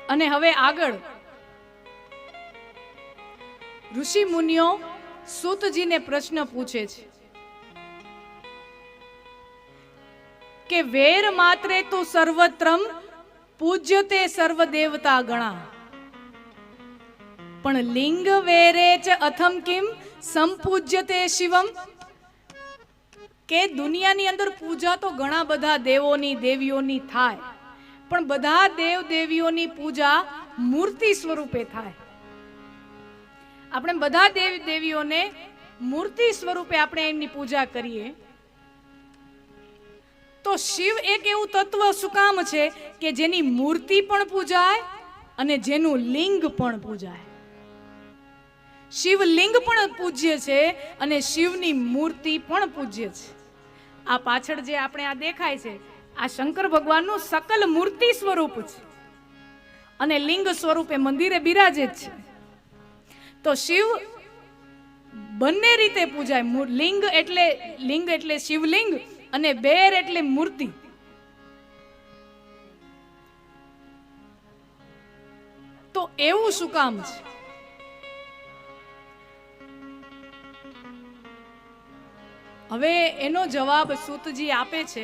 અને હવે આગળ ઋષિ મુનિઓ સૂતજીને પ્રશ્ન પૂછે છે કે વેર માત્રે તો સર્વત્રમ પૂજ્યતે સર્વ દેવતા ગણા, પણ લિંગ વેરે ચ અથમ કિમ સંપૂજ્યતે શિવમ. કે દુનિયાની અંદર પૂજા તો ઘણા બધા દેવોની દેવીઓની થાય, પણ બધા દેવ દેવીઓની પૂજા મૂર્તિ સ્વરૂપે થાય. આપણે બધા દેવ દેવીઓને મૂર્તિ સ્વરૂપે આપણે એમની પૂજા કરીએ, તો શિવ એક એવું તત્વ શું કામ છે કે જેની મૂર્તિ પણ પૂજાય અને જેનું લિંગ પણ પૂજાય. શિવલિંગ પણ પૂજ્ય છે અને શિવની મૂર્તિ પણ પૂજ્ય છે. આ પાછળ જે આપણે આ દેખાય છે આ શંકર ભગવાનનું સકલ મૂર્તિ સ્વરૂપ છે અને લિંગ સ્વરૂપે મંદિરે બિરાજે છે. તો શિવ બંને રીતે પૂજાય. લિંગ એટલે શિવલિંગ અને બેર એટલે મૂર્તિ. તો એવું શું કામ છે? હવે એનો જવાબ સૂતજી આપે છે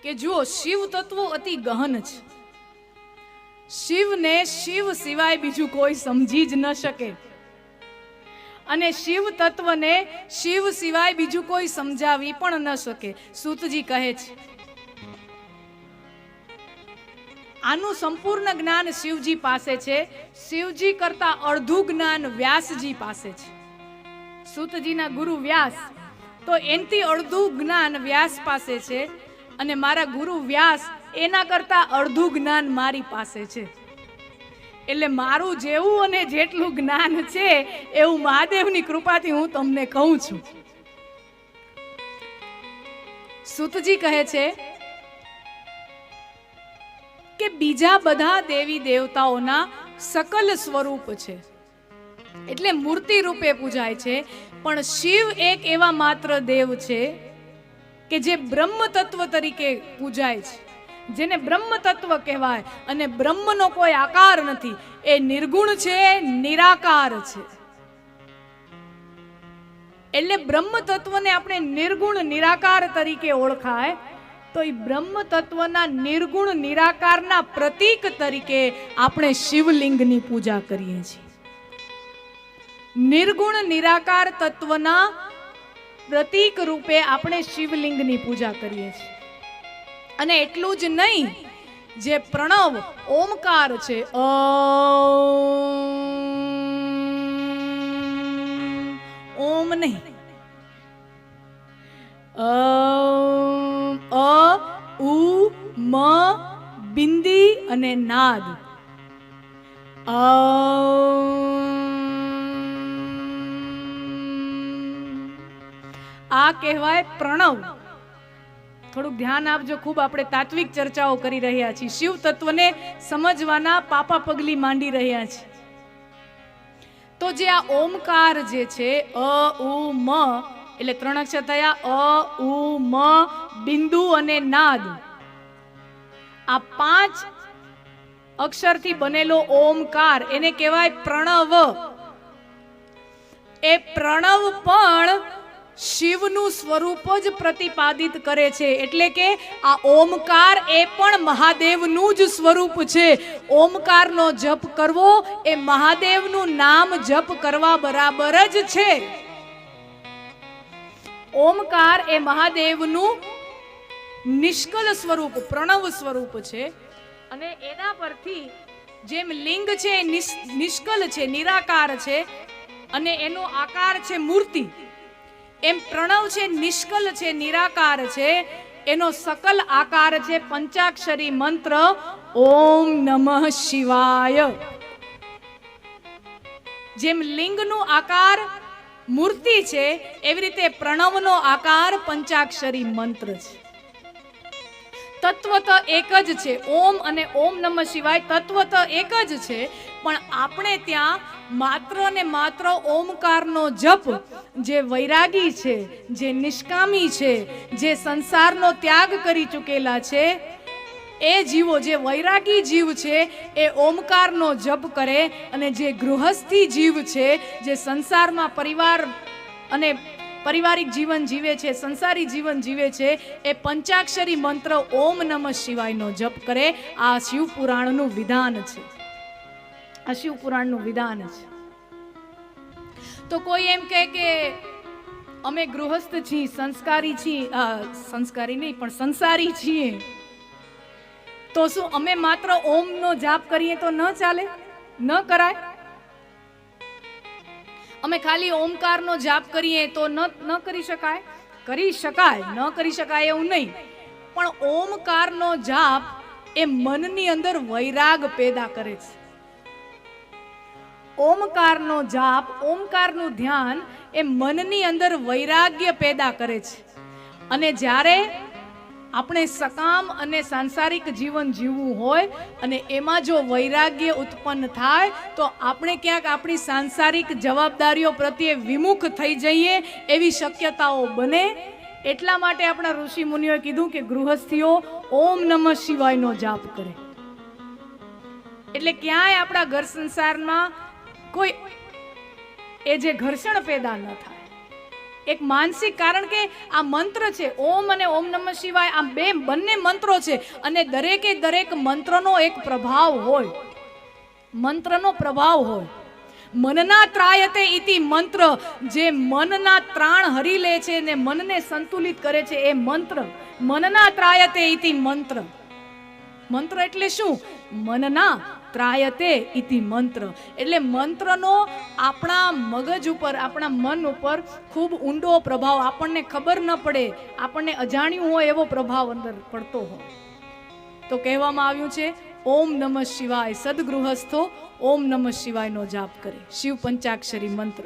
કે જુઓ, શિવ તત્વ અતિ ગહન છે. શિવને શિવ સિવાય બીજું કોઈ સમજી જ ન શકે અને શિવ તત્વને શિવ સિવાય બીજું કોઈ સમજાવી પણ ન શકે. સૂતજી કહે છે આનું સંપૂર્ણ જ્ઞાન શિવજી પાસે છે. શિવજી કરતા અડધું જ્ઞાન વ્યાસજી પાસે છે. સૂતજીના ગુરુ વ્યાસ, તો એનથી અડધું જ્ઞાન વ્યાસ પાસે છે અને મારા ગુરુ વ્યાસ એના કરતા અડધું જ્ઞાન મારી પાસે છે. એટલે મારું જેવું અને જેટલું જ્ઞાન છે એવું મહાદેવની કૃપાથી હું તમને કહું છું. સૂતજી કહે છે કે બીજા બધા દેવી દેવતાઓના સકલ સ્વરૂપ છે એટલે મૂર્તિ રૂપે પૂજાય છે, પણ શિવ એક એવા માત્ર દેવ છે કે જે બ્રહ્મ તત્વ તરીકે પૂજાય છે, જેને બ્રહ્મ તત્વ કહેવાય. અને બ્રહ્મનો કોઈ આકાર નથી, એ નિર્ગુણ છે, નિરાકાર છે. એટલે બ્રહ્મ તત્વને આપણે નિર્ગુણ નિરાકાર તરીકે ઓળખાય, તો એ બ્રહ્મ તત્વના નિર્ગુણ નિરાકારના પ્રતીક તરીકે આપણે શિવલિંગની પૂજા કરીએ છીએ. નિર્ગુણ નિરાકાર તત્વના પ્રતીક રૂપે આપણે શિવલિંગની પૂજા કરીએ છીએ. અને એટલું જ નહીં, જે પ્રણવ ઓમકાર છે, ઓમ નહીં, અ ઉ મ બિંદી અને નાદ, આ કહેવાય પ્રણવ. થોડુંક ધ્યાન આપજો, ખૂબ આપણે તાત્વિક ચર્ચાઓ કરી રહ્યા છીએ, શિવ તત્વને સમજવાના પાપા પગલી માંડી રહ્યા છીએ. તો જે આ ઓમકાર જે છે, અ ઉ મ એટલે 3 અક્ષર થયા, અ ઉ મ બિંદુ અને નાદ, આ 5 અક્ષરથી બનેલો ઓમકાર એને કહેવાય પ્રણવ. એ પ્રણવ પણ શિવનું સ્વરૂપ જ પ્રતિપાદિત કરે છે. એટલે કે આ ઓમકાર એ પણ મહાદેવનું જ સ્વરૂપ છે. ઓમકારનો જપ કરવો એ મહાદેવનું નામ જપ કરવા બરાબર જ છે. ઓમકાર એ મહાદેવનું નિષ્કલ સ્વરૂપ, પ્રણવ સ્વરૂપ છે. અને એના પરથી જેમ લિંગ છે નિષ્કલ છે, નિરાકાર છે અને એનો આકાર છે મૂર્તિ, એમ પ્રણવ છે નિષ્કલ છે, નિરાકાર છે, એનો સકલ આકાર છે પંચાક્ષરી મંત્ર ઓમ નમઃ શિવાય. જેમ લિંગનો આકાર મૂર્તિ છે એવી રીતે પ્રણવનો આકાર પંચાક્ષરી મંત્ર છે. તત્વ તો એક જ છે, ઓમ અને ઓમ નમઃ શિવાય તત્વ તો એક જ છે, પણ આપણે ત્યાં માત્ર ને માત્ર ઓમકારનો જપ જે વૈરાગી છે, જે નિષ્કામી છે, જે સંસારનો ત્યાગ કરી ચૂકેલા છે, એ જીવો, જે વૈરાગી જીવ છે એ ઓમકારનો જપ કરે, અને જે ગૃહસ્થી જીવ છે, જે સંસારમાં પરિવાર અને પારિવારિક જીવન જીવે છે, સંસારી જીવન જીવે છે, એ પંચાક્ષરી મંત્ર ઓમ નમઃ શિવાયનો જપ કરે. આ શિવપુરાણનું વિધાન છે. આ શિવપુરાણનું વિધાન છે. તો કોઈ એમ કહે કે અમે ગૃહસ્થ છીએ, સંસ્કારી છીએ, સંસ્કારી નહીં પણ સંસારી છીએ, તો શું અમે માત્ર ઓમનો જાપ કરીએ તો ન ચાલે? ન કરાય? અમે ખાલી ઓમકારનો જાપ કરીએ તો ન કરી શકાય? કરી શકાય, ન કરી શકાય એવું નહીં. પણ ઓમકારનો જાપ એ મનની અંદર વૈરાગ પેદા કરે છે. ઓમકારનો જાપ, ઓમકારનું ધ્યાન એ મનની અંદર વૈરાગ્ય પેદા કરે છે. અને જ્યારે આપણે સકામ અને સાંસારિક જીવન જીવવું હોય અને એમાં જો વૈરાગ્ય ઉત્પન્ન થાય તો આપણે ક્યાંક આપણી સાંસારિક જવાબદારીઓ પ્રત્યે વિમુખ થઈ જઈએ એવી શક્યતાઓ બને. એટલા માટે આપણા ઋષિ મુનિઓએ કીધું કે ગૃહસ્થીઓ ઓમ નમઃ શિવાયનો જાપ કરે. એટલે ક્યાંય આપણા ઘર સંસારમાં કોઈ એ જે ઘર્ષણ પેદા ન થાય. એક માનસિક, કારણ કે આ મંત્ર છે ઓમ અને ઓમ નમઃ શિવાય, આ બંને મંત્રો છે અને દરેકે દરેક મંત્રનો એક પ્રભાવ હોય. મંત્રનો પ્રભાવ હોય. મનના ત્રાયતે ઇતિ મંત્ર, જે મનના ત્રાણ હરી લે છે ને મનને સંતુલિત કરે છે એ મંત્ર. મનના ત્રાયતે ઇતિ મંત્ર. મંત્ર એટલે શું? મનના ત્રાયતે ઇતિ મંત્ર. એટલે મંત્રનો આપણા મગજ ઉપર, આપણા મન ઉપર ખૂબ ઊંડો પ્રભાવ, આપણને ખબર ન પડે, આપણને અજાણ્યું હોય એવો પ્રભાવ અંદર પડતો હોય. તો કહેવામાં આવ્યું છે ઓમ નમઃ શિવાય. સદગૃહસ્થો ઓમ નમઃ શિવાયનો જાપ કરે. શિવ પંચાક્ષરી મંત્ર.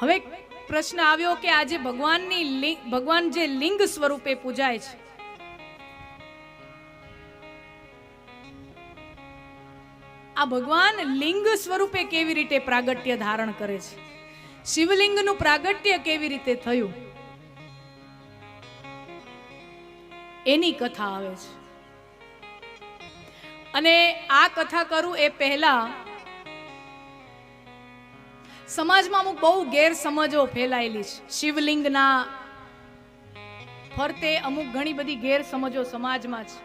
હવે પ્રશ્ન આવ્યો કે આજે ભગવાન જે લિંગ સ્વરૂપે પૂજાય છે, આ ભગવાન લિંગ સ્વરૂપે કેવી રીતે પ્રાગટ્ય ધારણ કરે છે? શિવલિંગનું પ્રાગટ્ય કેવી રીતે થયું એની કથા આવે છે. અને આ કથા કરું એ પહેલા સમાજમાં અમુક બહુ ગેરસમજો ફેલાયેલી છે. શિવલિંગના ફરતે અમુક ઘણી બધી ગેરસમજો સમાજમાં છે.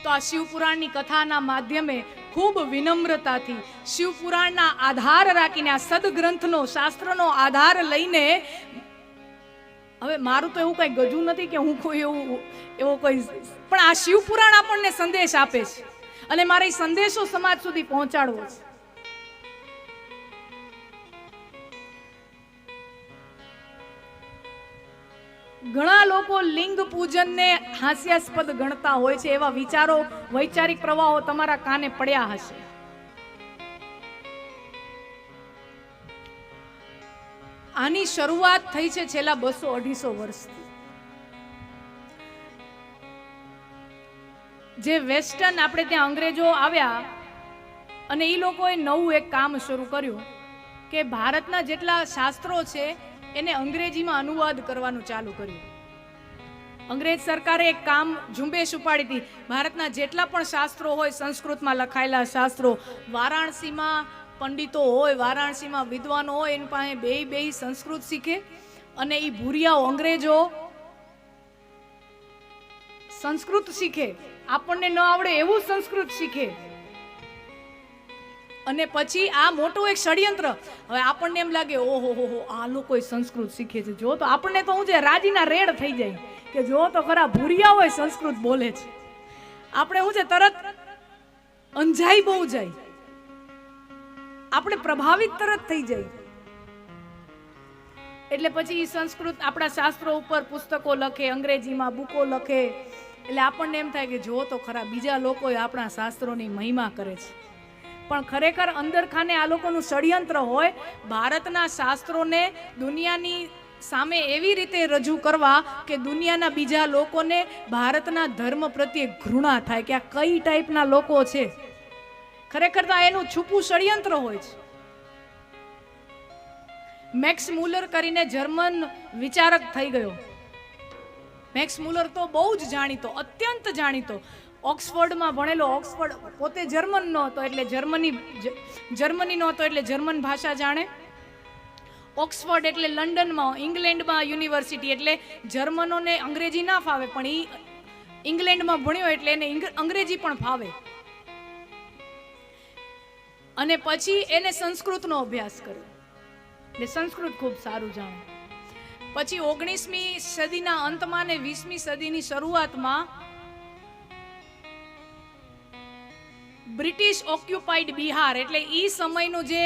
તો આ શિવપુરાણની કથાના માધ્યમે ખૂબ વિનમ્રતાથી શિવપુરાણના આધાર રાખીને, આ સદગ્રંથનો, શાસ્ત્રનો આધાર લઈને, હવે મારું તો એવું કઈ ગજું નથી કે હું કોઈ એવો કોઈ, પણ આ શિવપુરાણ આપણને સંદેશ આપે છે અને મારે એ સંદેશો સમાજ સુધી પહોંચાડવો છે. ઘણા લોકો લિંગ પૂજનને હાસ્યાસ્પદ ગણતા હોય છે. એવા વિચારો, વૈચારિક પ્રવાહો તમારા કાને પડ્યા હશે. આની શરૂઆત થઈ છે છેલ્લા 200-250 વર્ષથી. જે વેસ્ટર્ન, આપણે ત્યાં અંગ્રેજો આવ્યા અને એ લોકોએ નવું એક કામ શરૂ કર્યું કે ભારતના જેટલા શાસ્ત્રો છે એને અંગ્રેજીમાં અનુવાદ કરવાનું ચાલુ કર્યું. અંગ્રેજ સરકારે એક કામ, ઝુંબેશ ઉપાડી હતી. ભારતના જેટલા પણ શાસ્ત્રો હોય, સંસ્કૃતમાં લખાયેલા શાસ્ત્રો, વારાણસીમાં પંડિતો હોય, વારાણસીમાં વિદ્વાનો હોય, એની પાસે બે સંસ્કૃત શીખે અને એ ભૂરિયાઓ, અંગ્રેજો સંસ્કૃત શીખે, આપણને ન આવડે એવું સંસ્કૃત શીખે. અને પછી આ મોટું એક ષડયંત્ર. હવે આપણને એમ લાગે ઓહો આ લોકો સંસ્કૃત શીખે છે, જો તો આપણને તો હું છે રાજીના રેડ થઈ જાય કે જો તો ખરા ભૂરિયા હોય સંસ્કૃત બોલે છે. આપણે હું છે તરત અંજાઈ બહુ જાય, આપણે પ્રભાવિત તરત થઈ જાય. એટલે પછી સંસ્કૃત આપણા શાસ્ત્રો ઉપર પુસ્તકો લખે, અંગ્રેજીમાં બુકો લખે. એટલે આપણને એમ થાય કે જો તો ખરા બીજા લોકો આપણા શાસ્ત્રોની મહિમા કરે છે. પણ ખરેખર અંદર ખાને આ લોકોનું ષડયંત્ર હોય ભારતના શાસ્ત્રોને દુનિયાની સામે એવી રીતે રજૂ કરવા કે દુનિયાના બીજા લોકોને ભારતના ધર્મ પ્રત્યે ઘૃણા થાય કે આ કઈ ટાઈપના લોકો છે. ખરેખર તો એનું છુપું ષડયંત્ર હોય છે. મેક્સ મુલર કરીને જર્મન વિચારક થઈ ગયો. મેક્સ મુલર તો બહુ જ જાણીતો, અત્યંત જાણીતો, ઓક્સફોર્ડમાં ભણેલો. ઓક્સફોર્ડ પોતે જર્મન નો હતો એટલે જર્મની નો હતો એટલે જર્મન ભાષા જાણે. ઓક્સફોર્ડ એટલે લંડનમાં, ઇંગ્લેન્ડમાં યુનિવર્સિટી, એટલે જર્મનોને અંગ્રેજી ના ફાવે પણ એ ઇંગ્લેન્ડમાં ભણ્યો એટલે એને અંગ્રેજી પણ ફાવે. અને પછી એને સંસ્કૃતનો અભ્યાસ કર્યો એટલે સંસ્કૃત ખૂબ સારું જાણે. પછી 19મી સદીના અંતમાં ને 20મી સદીની શરૂઆતમાં બ્રિટિશ ઓક્યુપાઈડ બિહાર, એટલે ઈ સમયનું જે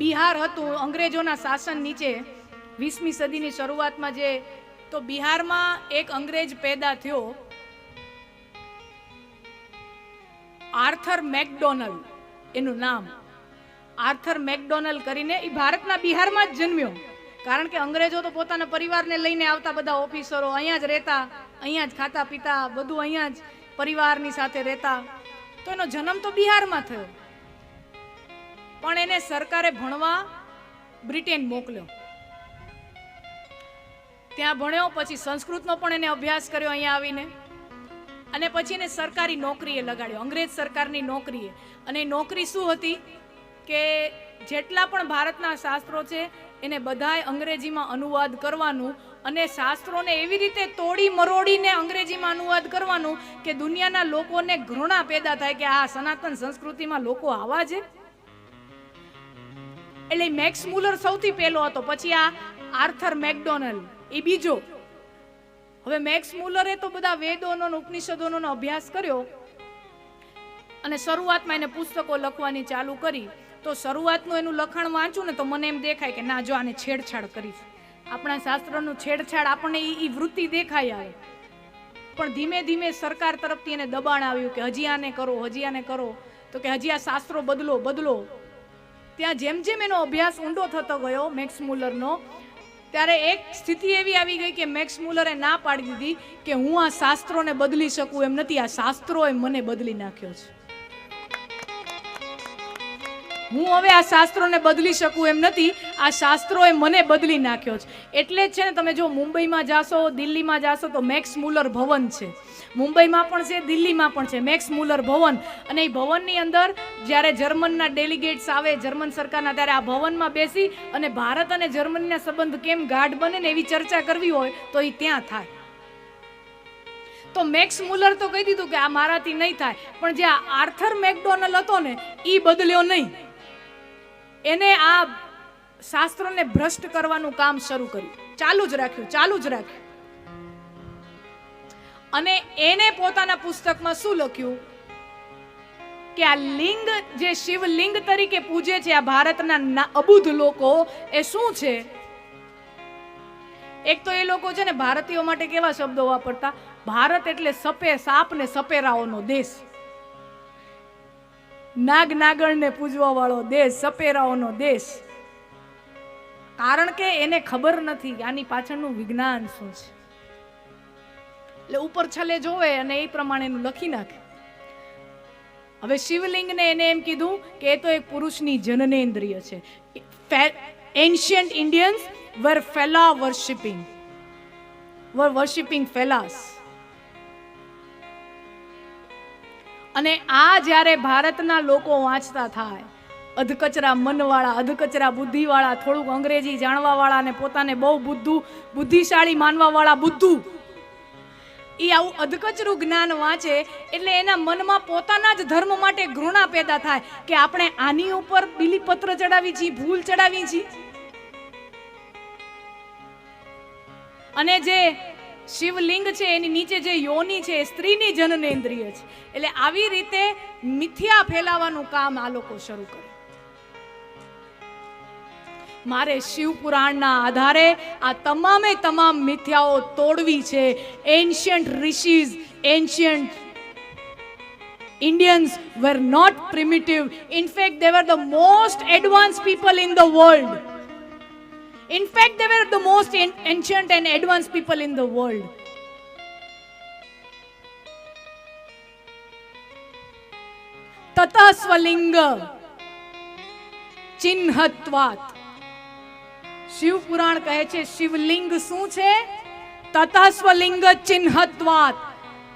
બિહાર હતું અંગ્રેજોના શાસન નીચે, 20મી સદીની શરૂઆતમાં જે, તો બિહારમાં એક અંગ્રેજ પેદા થયો, આર્થર મેકડોનલ્ડ એનું નામ. આર્થર મેકડોનલ્ડ કરીને એ ભારતના બિહારમાં જ જન્મ્યો. કારણ કે અંગ્રેજો તો પોતાના પરિવારને લઈને આવતા, બધા ઓફિસરો અહીંયા જ રહેતા, અહીંયા જ ખાતા પીતા, બધું અહીંયા જ પરિવારની સાથે રહેતા. તો એનો જન્મ તો બિહારમાં થયો, પણ એને સરકારે ભણવા બ્રિટેન મોકલ્યો. ત્યાં ભણ્યો, પછી સંસ્કૃતનો પણ એને અભ્યાસ કર્યો અહીંયા આવીને, અને પછી એને સરકારી નોકરીએ લગાડ્યો, અંગ્રેજ સરકારની નોકરીએ. અને નોકરી શું હતી કે જેટલા પણ ભારતના શાસ્ત્રો છે એને બધાય અંગ્રેજીમાં અનુવાદ કરવાનું, અને શાસ્ત્રોને એવી રીતે તોડી મરોડીને અંગ્રેજીમાં અનુવાદ કરવાનું કે દુનિયાના લોકોને ઘૃણા પેદા થાય કે આ સનાતન સંસ્કૃતિમાં લોકો આવા છે. એટલે મેક્સ મુલર સૌથી પહેલો હતો, પછી આ આર્થર મેકડોનલ્ડ એ બીજો. હવે મેક્સ મુલરે તો બધા વેદોનો ઉપનિષદોનો અભ્યાસ કર્યો અને શરૂઆતમાં એને પુસ્તકો લખવાની ચાલુ કરી. તો શરૂઆતનું એનું લખાણ વાંચું ને તો મને એમ દેખાય કે ના, જો આને છેડછાડ કરી, આપણા શાસ્ત્રનું છેડછાડ આપણને એ વૃત્તિ દેખાય આવે. પણ ધીમે ધીમે સરકાર તરફથી એને દબાણ આવ્યું કે હજી આને કરો, હજી આને કરો, તો કે હજી આ શાસ્ત્રો બદલો. ત્યાં જેમ જેમ એનો અભ્યાસ ઊંડો થતો ગયો મેક્સ મુલરનો, ત્યારે એક સ્થિતિ એવી આવી ગઈ કે મેક્સ મુલરે ના પાડી દીધી કે હું આ શાસ્ત્રોને બદલી શકું એમ નથી, આ શાસ્ત્રોએ મને બદલી નાખ્યો છે. હું હવે આ શાસ્ત્રોને બદલી શકું એમ નથી, આ શાસ્ત્રોએ મને બદલી નાખ્યો છે. એટલે જ છે ને, તમે જો મુંબઈમાં જાશો, દિલ્હીમાં જાશો તો મેક્સ મુલર ભવન છે. મુંબઈમાં પણ છે, દિલ્હીમાં પણ છે મેક્સ મુલર ભવન. અને એ ભવનની અંદર જ્યારે જર્મનના ડેલિગેટ્સ આવે જર્મન સરકારના, ત્યારે આ ભવનમાં બેસી અને ભારત અને જર્મનીના સંબંધ કેમ ગાઢ બને ને એવી ચર્ચા કરવી હોય તો એ ત્યાં થાય. તો મેક્સ મુલર તો કહી દીધું કે આ મારાથી નહીં થાય, પણ જે આર્થર મેકડોનલ્ડ હતો ને એ બદલ્યો નહીં. એને આ શાસ્ત્રોને ભ્રષ્ટ કરવાનું કામ શરૂ કર્યું, ચાલુ જ રાખ્યું. અને એને પોતાના પુસ્તકમાં શું લખ્યું કે આ લિંગ જે શિવલિંગ તરીકે પૂજે છે આ ભારતના અબુધ લોકો, એ શું છે? એક તો એ લોકો છે ને ભારતીયો માટે કેવા શબ્દો વાપરતા, ભારત એટલે સાપ ને સપેરાઓનો દેશ, નાગણને પૂજવા વાળો દેશ, સપેરાઓનો દેશ. કારણ કે એને ખબર નથી કે આની પાછળનું વિજ્ઞાન શું છે. એટલે ઉપર છલે જોવે અને એ પ્રમાણે એનું લખી નાખે. હવે શિવલિંગને એને એમ કીધું કે એ તો એક પુરુષની જનનેન્દ્રિય છે. Ancient Indians were fella worshipping fellas. અને આ જ્યારે ભારતના લોકો વાંચતા થાય, અધકચરા મનવાળા, અધકચરા બુદ્ધિવાળા, થોડુંક અંગ્રેજી જાણવાવાળા અને પોતાને બહુ બુદ્ધિશાળી માનવાવાળા બુદ્ધુ, એ આવું અધકચરું જ્ઞાન વાંચે એટલે એના મનમાં પોતાના જ ધર્મ માટે ઘૃણા પેદા થાય કે આપણે આની ઉપર બિલીપત્ર ચડાવી છીએ, ફૂલ ચડાવી છીએ. અને જે શિવલિંગ છે એની નીચે જે યોની છે એ સ્ત્રીની જનનેન્દ્રિય છે. એટલે આવી રીતે મિથ્યા ફેલાવાનું કામ આ લોકો શરૂ કરે. મારે શિવ પુરાણના આધારે આ તમામ મિથ્યાઓ તોડવી છે. એન્શિયન્ટ ઋષિઝ, ancient Indians were not primitive. In fact, they were the most advanced people in the world. In fact, they were the most ancient and advanced people in the world. Tata swalinga chinhatvat. Shiva Purana કહે છે શિવલિંગ શું છે? તતસ્વલિંગ ચિહ્નત્વાત.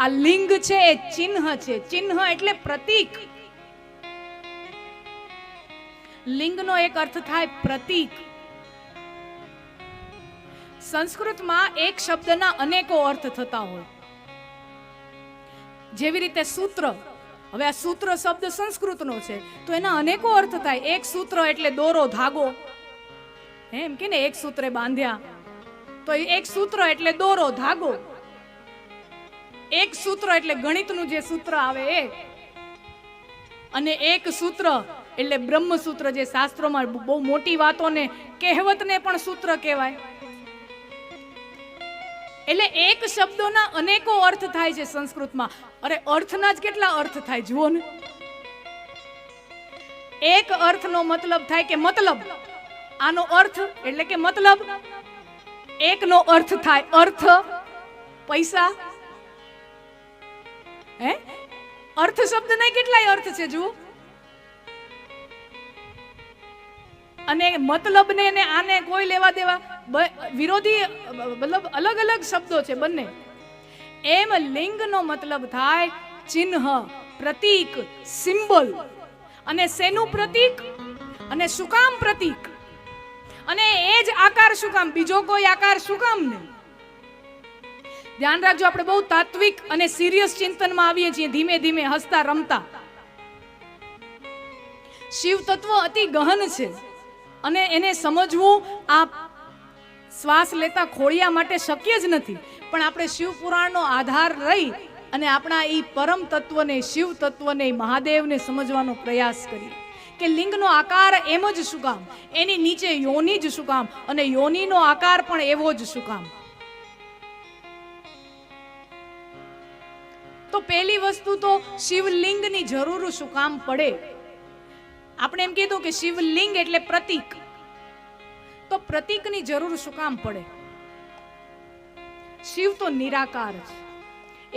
આ લિંગ છે એ ચિહ્ન છે. ચિહ્ન એટલે પ્રતીક. લિંગનો એક અર્થ થાય પ્રતીક. સંસ્કૃતમાં એક શબ્દના અનેકો અર્થ થતા હોય. જેવી રીતે સૂત્ર. હવે આ સૂત્ર શબ્દ સંસ્કૃતનો છે તો એના અનેકો અર્થ થાય. એક સૂત્ર એટલે દોરો, ધાગો, એમ કે ને એક સૂત્રે બાંધ્યા, તો એક સૂત્ર એટલે દોરો, ધાગો. એક સૂત્ર એટલે ગણિતનું જે સૂત્ર આવે એ, અને એક સૂત્ર એટલે બ્રહ્મસૂત્ર, જે શાસ્ત્રોમાં બહુ મોટી વાતોને કહેવતને પણ સૂત્ર કહેવાય. એટલે એક શબ્દોના અનેકો અર્થ થાય છે સંસ્કૃતમાં. અરે અર્થના જ કેટલા અર્થ થાય જુઓ ને. એક અર્થનો મતલબ થાય કે મતલબ, આનો અર્થ એટલે કે મતલબ. એકનો અર્થ થાય અર્થ, પૈસા. હે, અર્થ શબ્દના કેટલાય અર્થ છે જુઓ. અને મતલબ ને આને કોઈ લેવા દેવા વિરોધી, મતલબ અલગ અલગ શબ્દો છે બંને. એમ લિંગનો મતલબ થાય ચિહ્ન, પ્રતીક, સિમ્બોલ. અને શેનું પ્રતીક અને શું કામ પ્રતીક, અને એ જ આકાર શું કામ, બીજો કોઈ આકાર શું કામ નહીં. ધ્યાન રાખજો, આપણે બહુ તાત્વિક અને સિરિયસ ચિંતનમાં આવીએ છીએ, ધીમે ધીમે હસતા રમતા. શિવ તત્વ અતિ ગહન છે અને એને સમજવું આ શ્વાસ લેતા ખોડિયા માટે શક્ય જ નથી. પણ આપણે શિવ પુરાણનો આધાર લઈ અને આપણા એ પરમ તત્વને, શિવ તત્વને, મહાદેવને સમજવાનો પ્રયાસ કરીએ કે લિંગનો આકાર એમ જ શું કામ, એની નીચે યોની જ શું કામ, અને યોનીનો આકાર પણ એવો જ શું કામ. તો પહેલી વસ્તુ તો શિવલિંગની જરૂર શું કામ પડે. આપણે એમ કીધું કે શિવલિંગ એટલે પ્રતીક, તો પ્રતીકની જરૂર શું કામ પડે. શિવ તો નિરાકાર છે,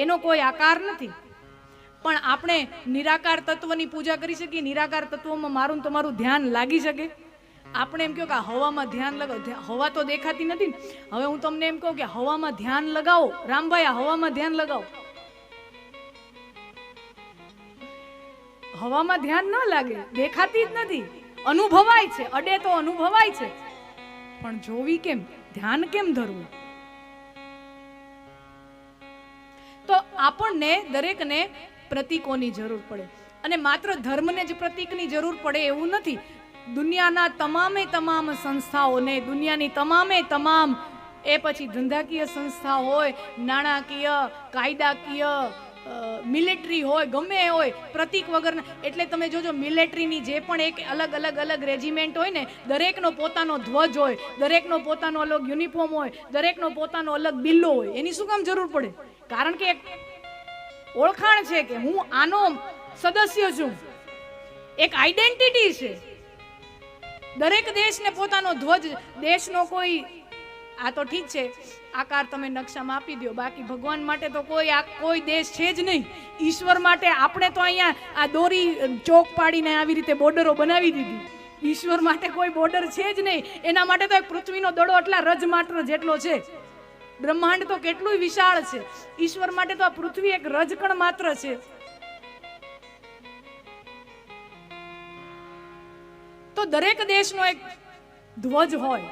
એનો કોઈ આકાર નથી. પણ આપણે નિરાકાર તત્વની પૂજા કરી શકીએ. નિરાકાર તત્વમાં મારું તમારું ધ્યાન લાગી શકે. આપણે એમ કહો કે હવામાં ધ્યાન લગાવો, હવા તો દેખાતી નથી. હવે હું તમને એમ કહું કે હવામાં ધ્યાન લગાવો, રામભાઈ આ હવામાં ધ્યાન લગાવો, હવામાં ધ્યાન ન લાગે, દેખાતી જ નથી, અનુભવાય છે, અડે તો અનુભવાય છે, પણ જોવી કેમ, ધ્યાન કેમ ધરવું. તો આપણને દરેકને પ્રતીકોની જરૂર પડે. અને માત્ર ધર્મને જ પ્રતીકની જરૂર પડે એવું નથી. દુનિયાના તમામે તમામ સંસ્થાઓને, દુનિયાની તમામે તમામ, એ પછી ધંધાકીય સંસ્થા હોય, નાણાકીય, કાયદાકીય, મિલિટરી હોય, ગમે હોય, પ્રતીક વગરના. એટલે તમે જોજો મિલિટરીની જે પણ એક અલગ અલગ અલગ રેજિમેન્ટ હોય ને, દરેકનો પોતાનો ધ્વજ હોય, દરેકનો પોતાનો અલગ યુનિફોર્મ હોય, દરેકનો પોતાનો અલગ બિલ્લો હોય. એની શું કામ જરૂર પડે? કારણ કે એક ઓળખાણ છે કે હું આનો સદસ્ય છું, એક આઈડેન્ટિટી છે. દરેક દેશને પોતાનો ધ્વજ, દેશનો કોઈ, આ તો ઠીક છે આકાર તમે નકશામાં આપી દો, બાકી ભગવાન માટે તો કોઈ દેશ છે જ નહીં. ઈશ્વર માટે આપણે તો અહીંયા આ દોરી ચોક પાડીને આવી રીતે બોર્ડરો બનાવી દીધી. ઈશ્વર માટે કોઈ બોર્ડર છે જ નહીં. એના માટે તો એક પૃથ્વીનો દડો એટલા રજ માત્ર જેટલો છે. બ્રહ્માંડ તો કેટલું વિશાળ છે. ઈશ્વર માટે તો આ પૃથ્વી એક રજકણ માત્ર છે. તો દરેક દેશનો એક ધ્વજ હોય.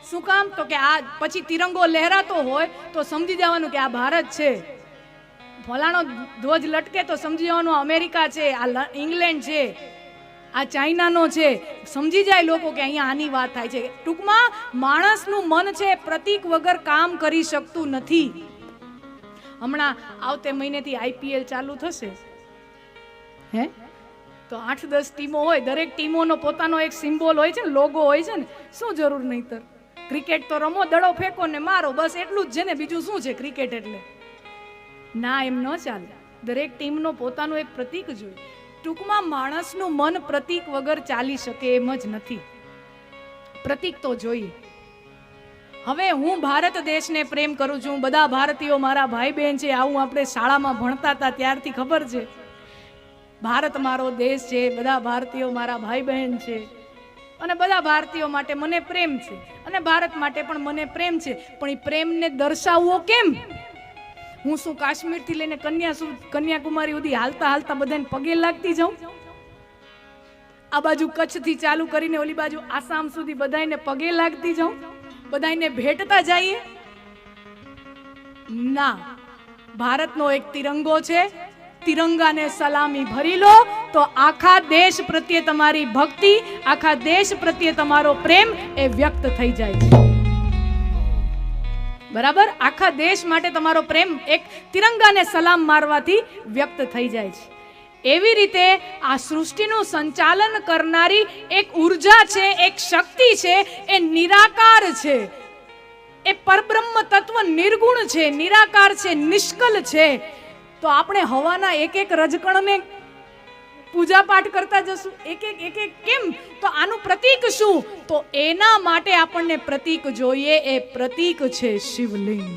શું કામ? તો કે આ પછી તિરંગો લહેરાતો હોય તો સમજી જવાનું કે આ ભારત છે. ફલાણો ધ્વજ લટકે તો સમજી જવાનું અમેરિકા છે, આ ઇંગ્લેન્ડ છે, આ ચાઇનાનો છે. સમજી જાય લોકો કે અહીંયા આની વાત થાય છે. ટૂંકમાં માણસનું મન છે પ્રતીક વગર કામ કરી શકતું નથી. હમણાં આવતે મહિનેથી IPL ચાલુ થશે. હે, તો 8-10 ટીમો હોય, દરેક ટીમોનો પોતાનો એક સિમ્બોલ હોય છે ને, લોગો હોય છે ને. શું જરૂર નહીતર ક્રિકેટ તો રમો, દડો ફેંકો ને મારો, બસ એટલું જ છે ને. બીજું શું છે ક્રિકેટ એટલે? ના, એમ ન ચાલે. દરેક ટીમનો પોતાનું એક પ્રતીક જોઈએ. ટૂંકમાં માણસનું મન પ્રતીક વગર ચાલી શકે એમ જ નથી. પ્રતીક તો જોઈએ. હવે હું ભારત દેશને પ્રેમ કરું છું, બધા ભારતીયો મારા ભાઈ બહેન છે, આવું આપણે શાળામાં ભણતા હતા ત્યારથી ખબર છે. ભારત મારો દેશ છે, બધા ભારતીયો મારા ભાઈ બહેન છે. અને બધા ભારતીયો માટે મને પ્રેમ છે અને ભારત માટે પણ મને પ્રેમ છે, પણ એ પ્રેમને દર્શાવવો કેમ? હું શું કાશ્મીરથી લઈને કન્યાકુમારી સુધી હાલતા હાલતા બધાને પગે લાગતી જાઉં? આ બાજુ કચ્છથી ચાલુ કરીને ઓલી બાજુ આસામ સુધી બધાને પગે લાગતી જાઉં? બધાને ભેટતા જઈએ? ના, ભારતનો એક તિરંગો છે, તિરંગાને સલામી ભરી લો તો આખા દેશ પ્રત્યે તમારી ભક્તિ, આખા દેશ પ્રત્યે તમારો પ્રેમ એ વ્યક્ત થઈ જાય છે. બરાબર? આખા દેશ માટે તમારો પ્રેમ એક તિરંગાને સલામ મારવાથી વ્યક્ત થઈ જાય છે. એવી રીતે આ સૃષ્ટિનું સંચાલન કરનારી એક ઉર્જા છે, એક શક્તિ છે, એ નિરાકાર છે, એ પરબ્રહ્મ તત્વ નિર્ગુણ છે, નિરાકાર છે, નિષ્કલ છે. તો આપણે હવાના એક એક રજકણને પૂજા પાઠ કરતા જશું એક એક કેમ? તો આનું પ્રતીક શું? તો એના માટે આપણને પ્રતીક જોઈએ. એ પ્રતીક છે શિવલિંગ.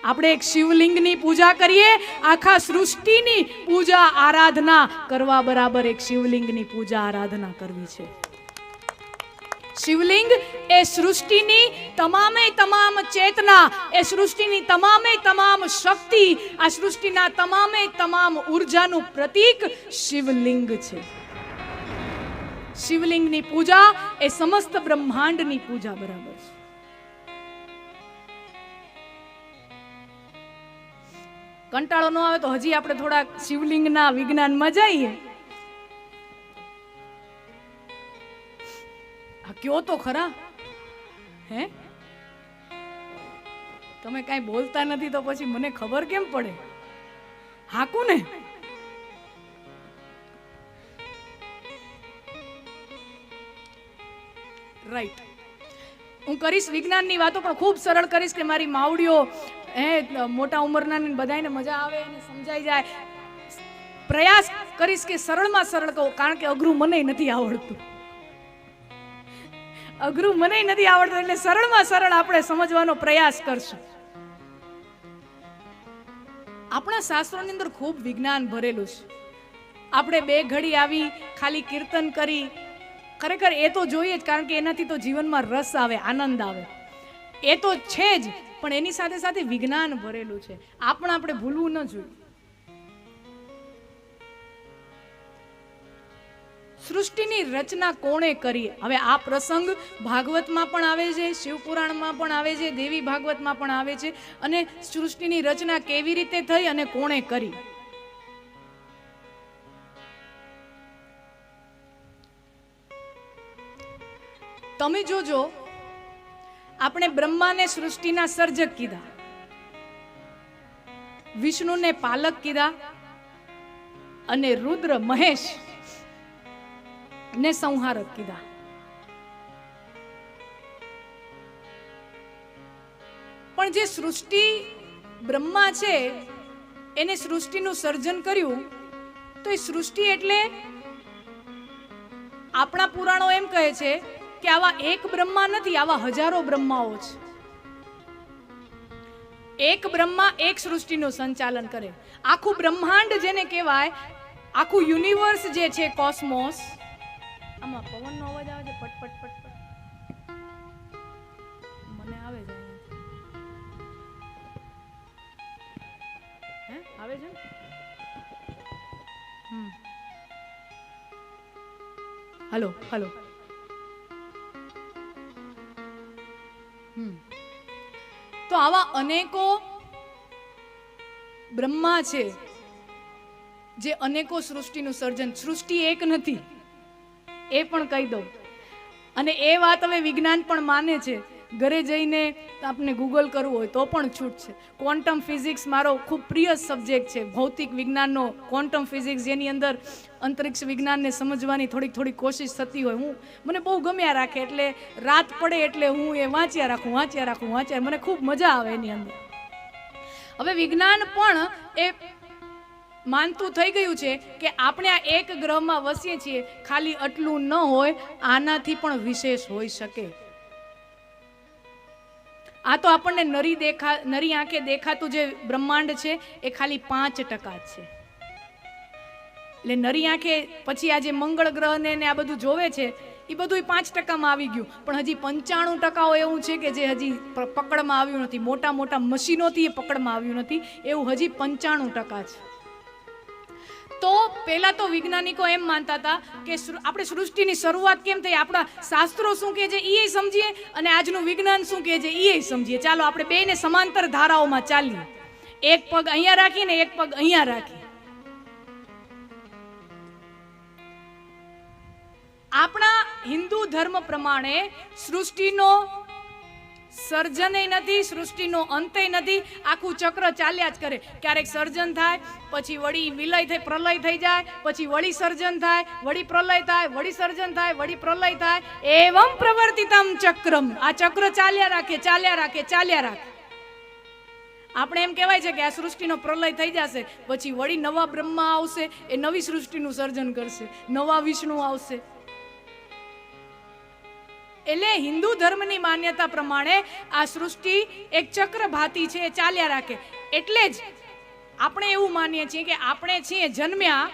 આપણે એક શિવલિંગની પૂજા કરીએ. આખા સૃષ્ટિની પૂજા આરાધના કરવા બરાબર એક શિવલિંગની પૂજા આરાધના કરવી છે. શિવલિંગ એ સૃષ્ટિની તમામે તમામ ચેતના, એ સૃષ્ટિની તમામે તમામ શક્તિ, આ સૃષ્ટિના તમામે તમામ ઉર્જાનું પ્રતીક શિવલિંગ છે. શિવલિંગની પૂજા એ સમસ્ત બ્રહ્માંડની પૂજા બરાબર છે. કંટાળો ન આવે તો હજી આપણે થોડા શિવલિંગના વિજ્ઞાનમાં જઈએ. કયો તો ખરા. હે, તમે કઈ બોલતા નથી તો પછી મને ખબર કેમ પડે? હાકું ને. રાઈટ, હું કરીશ વિજ્ઞાનની વાતો, પણ ખૂબ સરળ કરીશ કે મારી માવડીઓ મોટા ઉંમરના બધાને મજા આવે અને સમજાઈ જાય. પ્રયાસ કરીશ કે સરળમાં સરળ કહું, કારણ કે અઘરું મને નથી આવડતું. અઘરું મને નથી આવડતું, એટલે સરળમાં સરળ આપણે સમજવાનો પ્રયાસ કરશું. આપણા શાસ્ત્રોની અંદર ખૂબ વિજ્ઞાન ભરેલું છે. આપણે બે ઘડી આવી ખાલી કીર્તન કરી, ખરેખર એ તો જોઈએ જ, કારણ કે એનાથી તો જીવનમાં રસ આવે, આનંદ આવે, એ તો છે જ, પણ એની સાથે સાથે વિજ્ઞાન ભરેલું છે. આપણે ભૂલવું ન જોઈએ. સૃષ્ટિની રચના કોણે કરી? હવે આ પ્રસંગ ભાગવતમાં પણ આવે છે, શિવપુરાણમાં પણ આવે છે, દેવી ભાગવતમાં પણ આવે છે. અને સૃષ્ટિની રચના કેવી રીતે થઈ અને કોણે કરી? તમે જોજો, આપણે બ્રહ્માને સૃષ્ટિના સર્જક કીધા, વિષ્ણુને પાલક કીધા, અને રુદ્ર મહેશ ને સંહારક કીધા. પણ જે સૃષ્ટિ બ્રહ્મા છે એને સૃષ્ટિનું સર્જન કર્યું, તો એ સૃષ્ટિ એટલે આપણા પુરાણો એમ કહે છે કે આવા એક બ્રહ્મા નથી, આવા હજારો બ્રહ્માઓ છે. એક બ્રહ્મા એક સૃષ્ટિનું સંચાલન કરે. આખું બ્રહ્માંડ જેને કહેવાય, આખું યુનિવર્સ જે છે, કોસ્મોસ. આમાં પવનનો અવાજ આવે છે, પટ પટ પટ પટ. મને આવે છે, હે આવે છે. Hello hello. તો આવા અનેકો બ્રહ્મા છે જે અનેકો સૃષ્ટિનું સર્જન. સૃષ્ટિ એક નથી, એ પણ કહી દઉં. અને એ વાત હવે વિજ્ઞાન પણ માને છે. ઘરે જઈને આપને ગૂગલ કરવું હોય તો પણ છૂટ છે. ક્વોન્ટમ ફિઝિક્સ મારો ખૂબ પ્રિય સબ્જેક્ટ છે, ભૌતિક વિજ્ઞાનનો ક્વોન્ટમ ફિઝિક્સ, જેની અંદર અંતરિક્ષ વિજ્ઞાનને સમજવાની થોડી કોશિશ થતી હોય. મને બહુ ગમ્યા રાખે, એટલે રાત પડે એટલે હું એ વાંચ્યા રાખું. મને ખૂબ મજા આવે એની અંદર. હવે વિજ્ઞાન પણ એ માનતું થઈ ગયું છે કે આપણે આ એક ગ્રહમાં વસીએ છીએ, ખાલી આટલું ન હોય, આનાથી પણ વિશેષ હોઈ શકે. આ તો આપણને નરી આંખે દેખાતું જે બ્રહ્માંડ છે એ ખાલી 5% છે. એટલે નરી આંખે પછી આ જે મંગળ ગ્રહ ને આ બધું જોવે છે એ બધું 5% આવી ગયું, પણ હજી 95% એવું છે કે જે હજી પકડમાં આવ્યું નથી. મોટા મોટા મશીનોથી એ પકડમાં આવ્યું નથી, એવું હજી 95% છે. તો પહેલા તો વૈજ્ઞાનિકો એમ માનતા હતા કે આપણે સૃષ્ટિની શરૂઆત કેમ થઈ, આપણા શાસ્ત્રો શું કહે છે એ સમજીએ અને આજનું વિજ્ઞાન શું કહે છે એ સમજીએ. ચાલો આપણે બેને સમાંતર ધારાઓમાં ચાલીએ, એક પગ અહીંયા રાખીને એક પગ અહીંયા રાખી. આપણા હિન્દુ ધર્મ પ્રમાણે સૃષ્ટિનો સર્જનય નથી, સૃષ્ટિનો અંતય નથી, આખું ચક્ર ચાલ્યા જ કરે. ક્યારેક સર્જન થાય, પછી વળી વિલય થઈ પ્રલય થઈ જાય, પછી વળી સર્જન થાય, વળી પ્રલય થાય, વળી સર્જન થાય, વળી પ્રલય થાય. એવમ પ્રવર્તિતમ ચક્રમ. આ ચક્ર ચાલ્યા રાખે, ચાલ્યા રાખે, ચાલ્યા રાખે. આપણે એમ કહેવાય છે કે આ સૃષ્ટિનો પ્રલય થઈ જશે, પછી વળી નવા બ્રહ્મા આવશે, એ નવી સૃષ્ટિનું સર્જન કરશે, નવા વિષ્ણુ આવશે. એટલે હિન્દુ ધર્મની માન્યતા પ્રમાણે આ સૃષ્ટિ એક ચક્ર ભાતી છે, એ ચાલ્યા રાખે. એટલે જ આપણે એવું માનીએ છીએ કે આપણે છીએ જન્મ્યા,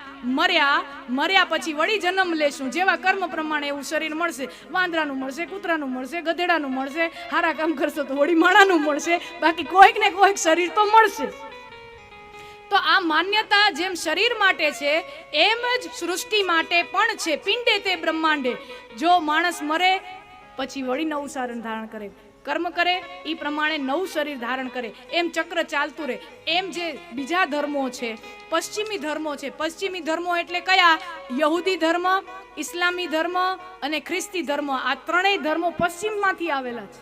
મર્યા પછી વળી જન્મ લેશું, જેવા કર્મ પ્રમાણે એવું શરીર મળશે. વાંદરાનું મળશે, કૂતરાનું મળશે, ગધેડાનું મળશે, સારા કામ કરશો તો વળી માણાનું મળશે, બાકી કોઈક ને કોઈક શરીર તો મળશે. તો આ માન્યતા જેમ શરીર માટે છે એમ જ સૃષ્ટિ માટે પણ છે. પિંડે તે બ્રહ્માંડે. જો માણસ મરે પછી વળી નવું શરીર ધારણ કરે, કર્મ કરે એ પ્રમાણે નવું શરીર ધારણ કરે, એમ ચક્ર ચાલતું રહે. એમ જે બીજા ધર્મો છે, પશ્ચિમી ધર્મો છે, પશ્ચિમી ધર્મો એટલે કયા? યહૂદી ધર્મ, ઇસ્લામી ધર્મ અને ખ્રિસ્તી ધર્મ. આ ત્રણેય ધર્મો પશ્ચિમમાંથી આવેલા છે.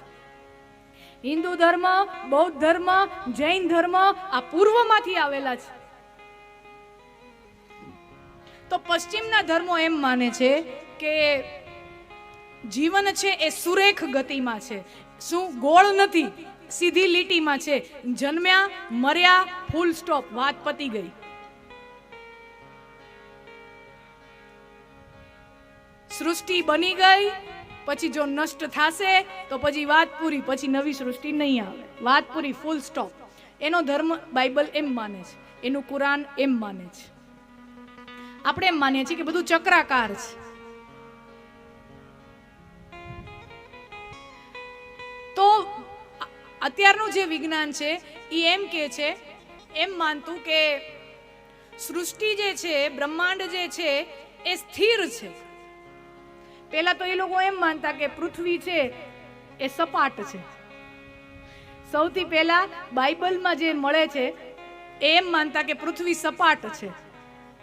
હિન્દુ ધર્મ, બૌદ્ધ ધર્મ, જૈન ધર્મ આ પૂર્વમાંથી આવેલા છે. તો પશ્ચિમના ધર્મો એમ માને છે કે જીવન છે એ સુરેખ ગતિમાં છે. શું? ગોળ નથી, સીધી લીટીમાં છે. જન્મ્યા, મર્યા, ફૂલ સ્ટોપ, વાત પતી ગઈ. સૃષ્ટિ બની ગઈ, પછી જો નષ્ટ થશે તો પછી વાત પૂરી, પછી નવી સૃષ્ટિ નહીં આવે, વાત પૂરી, ફૂલ સ્ટોપ. એનો ધર્મ બાઇબલ એમ માને છે, એનું કુરાન એમ માને છે. આપણે એમ માનીએ છીએ કે બધું ચક્રાકાર છે. તો અત્યારનું જે વિજ્ઞાન છે એ એમ કે છે, એમ માનતું કે સૃષ્ટિ જે છે, બ્રહ્માંડ જે છે એ સ્થિર છે. પહેલા તો એ લોકો એમ માનતા કે પૃથ્વી છે એ સપાટ છે. સૌથી પહેલા બાઇબલમાં જે મળે છે એમ માનતા કે પૃથ્વી સપાટ છે.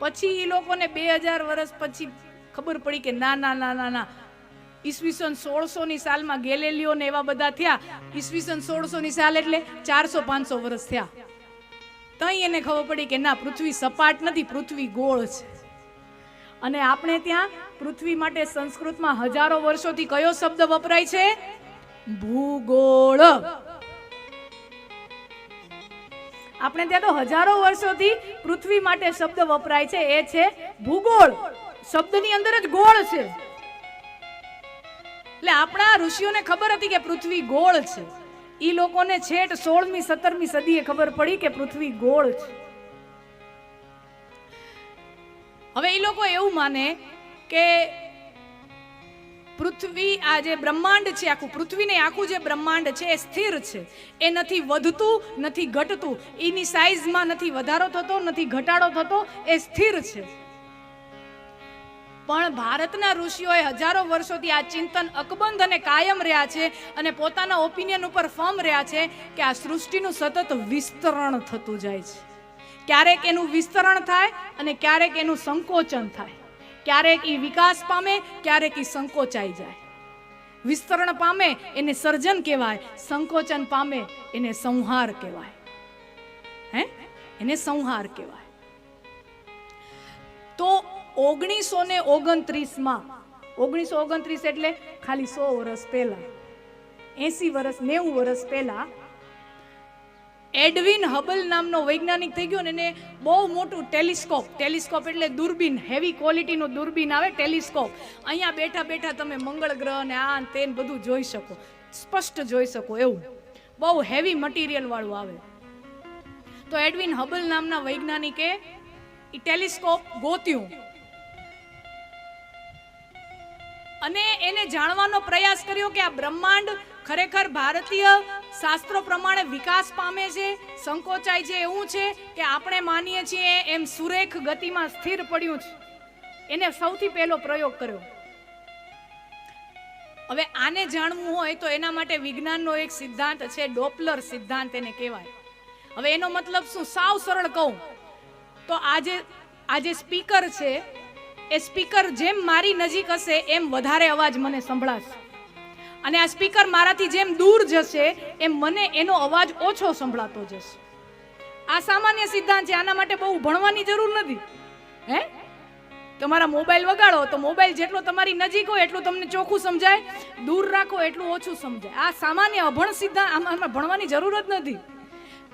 પછી એ લોકોને 2000 વર્ષ પછી ખબર પડી કે ના ના ના ના ના, ઈસવીસન 1600ની સાલમાં ગેલેલિયો ને એવા બધા થયા. ઈસવીસન 1600ની સાલ એટલે 400-500 વર્ષ થયા. તઈ એને ખબર પડી કે ના, પૃથ્વી સપાટ નથી, પૃથ્વી ગોળ છે. અને આપણે ત્યાં પૃથ્વી માટે સંસ્કૃતમાં હજારો વર્ષોથી કયો શબ્દ વપરાય છે? ભૂગોળ. આપણે ત્યાં તો હજારો વર્ષોથી પૃથ્વી માટે શબ્દ વપરાય છે, એ છે ભૂગોળ. શબ્દની અંદર જ ગોળ છે. એટલે આપણા ઋષિઓને ખબર હતી કે પૃથ્વી ગોળ છે. ઈ લોકોને છેટ 16મી 17મી સદીએ ખબર પડી કે પૃથ્વી ગોળ છે. હવે એ લોકો એવું માને કે પૃથ્વી, આ જે બ્રહ્માંડ છે આખું, પૃથ્વીને આખું જે બ્રહ્માંડ છે એ સ્થિર છે. એ નથી વધતું, નથી ઘટતું, એની સાઈઝમાં નથી વધારો થતો, નથી ઘટાડો થતો, એ સ્થિર છે. પણ ભારતના ઋષિઓએ હજારો વર્ષોથી આ ચિંતન અકબંધ અને કાયમ રહ્યા છે અને પોતાના ઓપિનિયન ઉપર ફર્મ રહ્યા છે કે આ સૃષ્ટિનું સતત વિસ્તરણ થતું જાય છે. ક્યારેક એનું વિસ્તરણ થાય અને ક્યારેક એનું સંકોચન થાય. ક્યારેક એ વિકાસ પામે, ક્યારેક એ સંકોચાઈ જાય. વિસ્તરણ પામે એને સર્જન કહેવાય, સંકોચન પામે એને સંહાર કહેવાય. એને સંહાર કહેવાય. તો 1929માં, 1929 એટલે ખાલી 100 વર્ષ પહેલા, 80 વર્ષ 90 વર્ષ પહેલા એડવિન હબલ નામનો વૈજ્ઞાનિક થઈ ગયો ને એને બહુ મોટું ટેલિસ્કોપ, ટેલિસ્કોપ એટલે દૂરબીન, હેવી ક્વોલિટીનું દૂરબીન આવે ટેલિસ્કોપ. અહીંયા બેઠા બેઠા તમે મંગળ ગ્રહ ને આ તે બધું જોઈ શકો, સ્પષ્ટ જોઈ શકો, એવું બહુ હેવી મટીરિયલ વાળું આવે. તો એડવિન હબલ નામના વૈજ્ઞાનિકે એ ટેલિસ્કોપ ગોત્યું અને એને જાણવાનો પ્રયાસ કર્યો કે આ બ્રહ્માંડ ખરેખર ભારતીય શાસ્ત્રો પ્રમાણે વિકાસ પામે છે, સંકોચાય છે, એવું છે કે આપણે માનીએ છીએ એમ સુરેખ ગતિમાં સ્થિર પડ્યું છે. એને સૌથી પહેલો પ્રયોગ કર્યો. હવે આને જાણવું હોય તો એના માટે વિજ્ઞાનનો એક સિદ્ધાંત છે, ડોપલર સિદ્ધાંત એને કહેવાય. હવે એનો મતલબ શું, સાવ સરળ કહું તો આજે સ્પીકર છે, એ સ્પીકર જેમ મારી નજીક હશે એમ વધારે અવાજ મને સંભળાશે, અને આ સ્પીકર મારાથી જેમ દૂર જશે એમ મને એનો અવાજ ઓછો સંભળાતો જશે. આ સામાન્ય સિદ્ધાંત છે, આના માટે બહુ ભણવાની જરૂર નથી. હે, તમારા મોબાઈલ વગાડો તો મોબાઈલ જેટલો તમારી નજીક હોય એટલું તમને ચોખ્ખું સમજાય, દૂર રાખો એટલું ઓછું સમજાય. આ સામાન્ય અભણ સિદ્ધાંત, આમાં ભણવાની જરૂર જ નથી.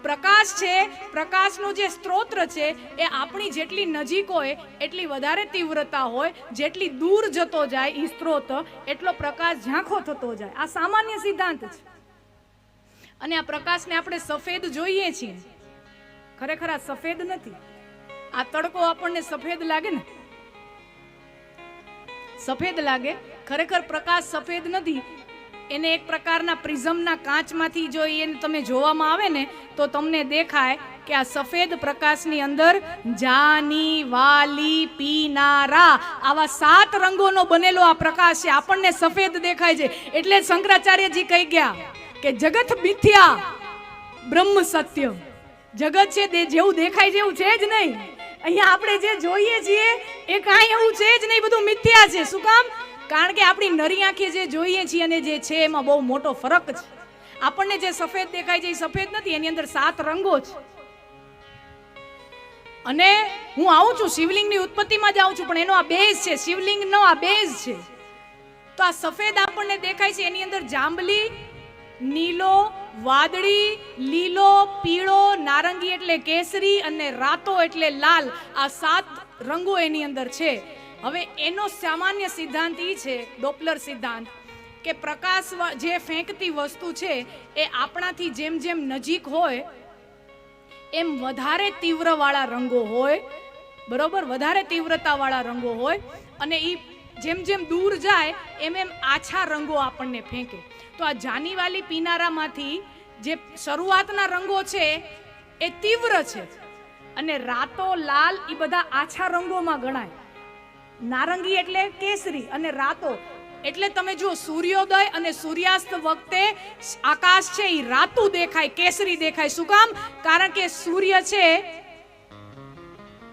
પ્રકાશ છે, પ્રકાશનો જે સ્ત્રોત છે એ આપણી જેટલી નજીક હોય એટલી વધારે તીવ્રતા હોય, જેટલી દૂર જતો જાય એ સ્ત્રોત એટલો પ્રકાશ ઝાંખો થતો જાય. આ સામાન્ય સિદ્ધાંત છે. અને આ પ્રકાશને આપણે સફેદ જોઈએ છીએ, ખરેખર આ સફેદ નથી. આ તડકો આપણને સફેદ લાગે ને, સફેદ લાગે, ખરેખર પ્રકાશ સફેદ નથી. એને એક પ્રકારના પ્રિઝમના કાચમાંથી જો એને તમે જોવામાં આવે ને તો તમને દેખાય કે આ સફેદ પ્રકાશની અંદર જાની, વાલી, પીનારા આવા 7 રંગોનો બનેલો આ પ્રકાશ છે. આપણને સફેદ દેખાય છે. એટલે શંકરાચાર્યજી કહી ગયા કે જગત મિથ્યા બ્રહ્મ સત્ય. જગત છે તે જેવું દેખાય છે એવું છે જ નહીં. અહીંયા આપણે જે જોઈએ છીએ એ કાંઈ એવું છે જ નહીં, બધું મિથ્યા છે. શું કામ? કારણ કે આપણી નરી આંખે જે જોઈએ છીએ અને જે છે એમાં બહુ મોટો ફરક છે. આપણને જે સફેદ દેખાય છે એ સફેદ નથી, એની અંદર 7 રંગો છે. અને હું આવું છું શિવલિંગની ઉત્પત્તિમાં જ આવું છું, પણ એનો આ બેઝ છે, શિવલિંગનો આ બેઝ છે. તો આ સફેદ આપણને દેખાય છે, એની અંદર જાંબલી, નીલો, વાદળી, લીલો, પીળો, નારંગી એટલે કેસરી અને રાતો એટલે લાલ. આ 7 રંગો એની અંદર છે. હવે એનો સામાન્ય સિદ્ધાંત એ છે, ડોપલર સિદ્ધાંત, કે પ્રકાશ જે ફેંકતી વસ્તુ છે એ આપણાથી જેમ જેમ નજીક હોય એમ વધારે તીવ્ર વાળા રંગો હોય, બરોબર, વધારે તીવ્રતા વાળા રંગો હોય, અને એ જેમ જેમ દૂર જાય એમ એમ આછા રંગો આપણને ફેંકે. તો આ જાનીવાલી પીનારામાંથી જે શરૂઆતના રંગો છે એ તીવ્ર છે, અને રાતો, લાલ એ બધા આછા રંગોમાં ગણાય. નારંગી એટલે કેસરી અને રાતો એટલે તમે જુઓ સૂર્યોદય અને સૂર્યાસ્ત વખતે આકાશ છે એ રાતું દેખાય, કેસરી દેખાય. શું કામ? કારણ કે સૂર્ય છે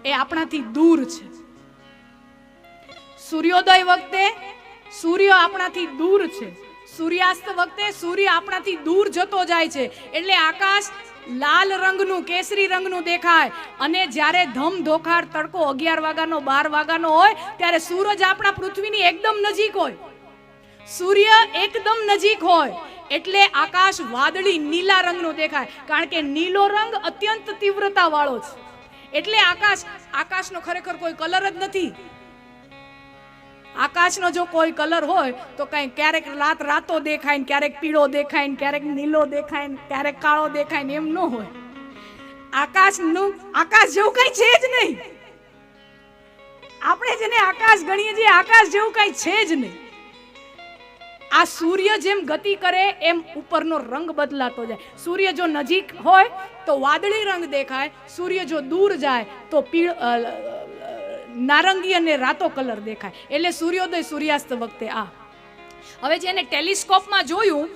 એ આપણાથી દૂર છે. સૂર્યોદય વખતે સૂર્ય આપણાથી દૂર છે, સૂર્યાસ્ત વખતે સૂર્ય આપણાથી દૂર જતો જાય છે, એટલે આકાશ લાલ રંગનું, કેસરી રંગનું દેખાય. અને જ્યારે ધમધોખાર તડકો 11 વાગ્યાનો 12 વાગ્યાનો હોય ત્યારે સૂરજ આપણા પૃથ્વીની એકદમ નજીક હોય, સૂર્ય એકદમ નજીક હોય, એટલે આકાશ વાદળી નીલા રંગનું દેખાય. કારણ કે નીલો રંગ અત્યંત તીવ્રતા વાળો છે. એટલે આકાશનો ખરેખર કોઈ કલર જ નથી. આકાશનો જો કોઈ કલર હોય તો કઈ ક્યારેક રાતો દેખાય ને ક્યારેક પીળો દેખાય ને ક્યારેક નીલો દેખાય ને ક્યારેક કાળો દેખાય ને, એમ ન હોય. આકાશ જેવું કઈ છે જ નહીં. આપણે જેને આકાશ ગણીએ છીએ આકાશ જેવું કઈ છે જ નહીં. આ સૂર્ય જેમ ગતિ કરે એમ ઉપરનો રંગ બદલાતો જાય. સૂર્ય જો નજીક હોય તો વાદળી રંગ દેખાય, સૂર્ય જો દૂર જાય તો નારંગી અને રાતો કલર દેખાય. એટલે સૂર્યોદય સૂર્યાસ્ત વખતે આ. હવે જેને ટેલિસ્કોપમાં જોયું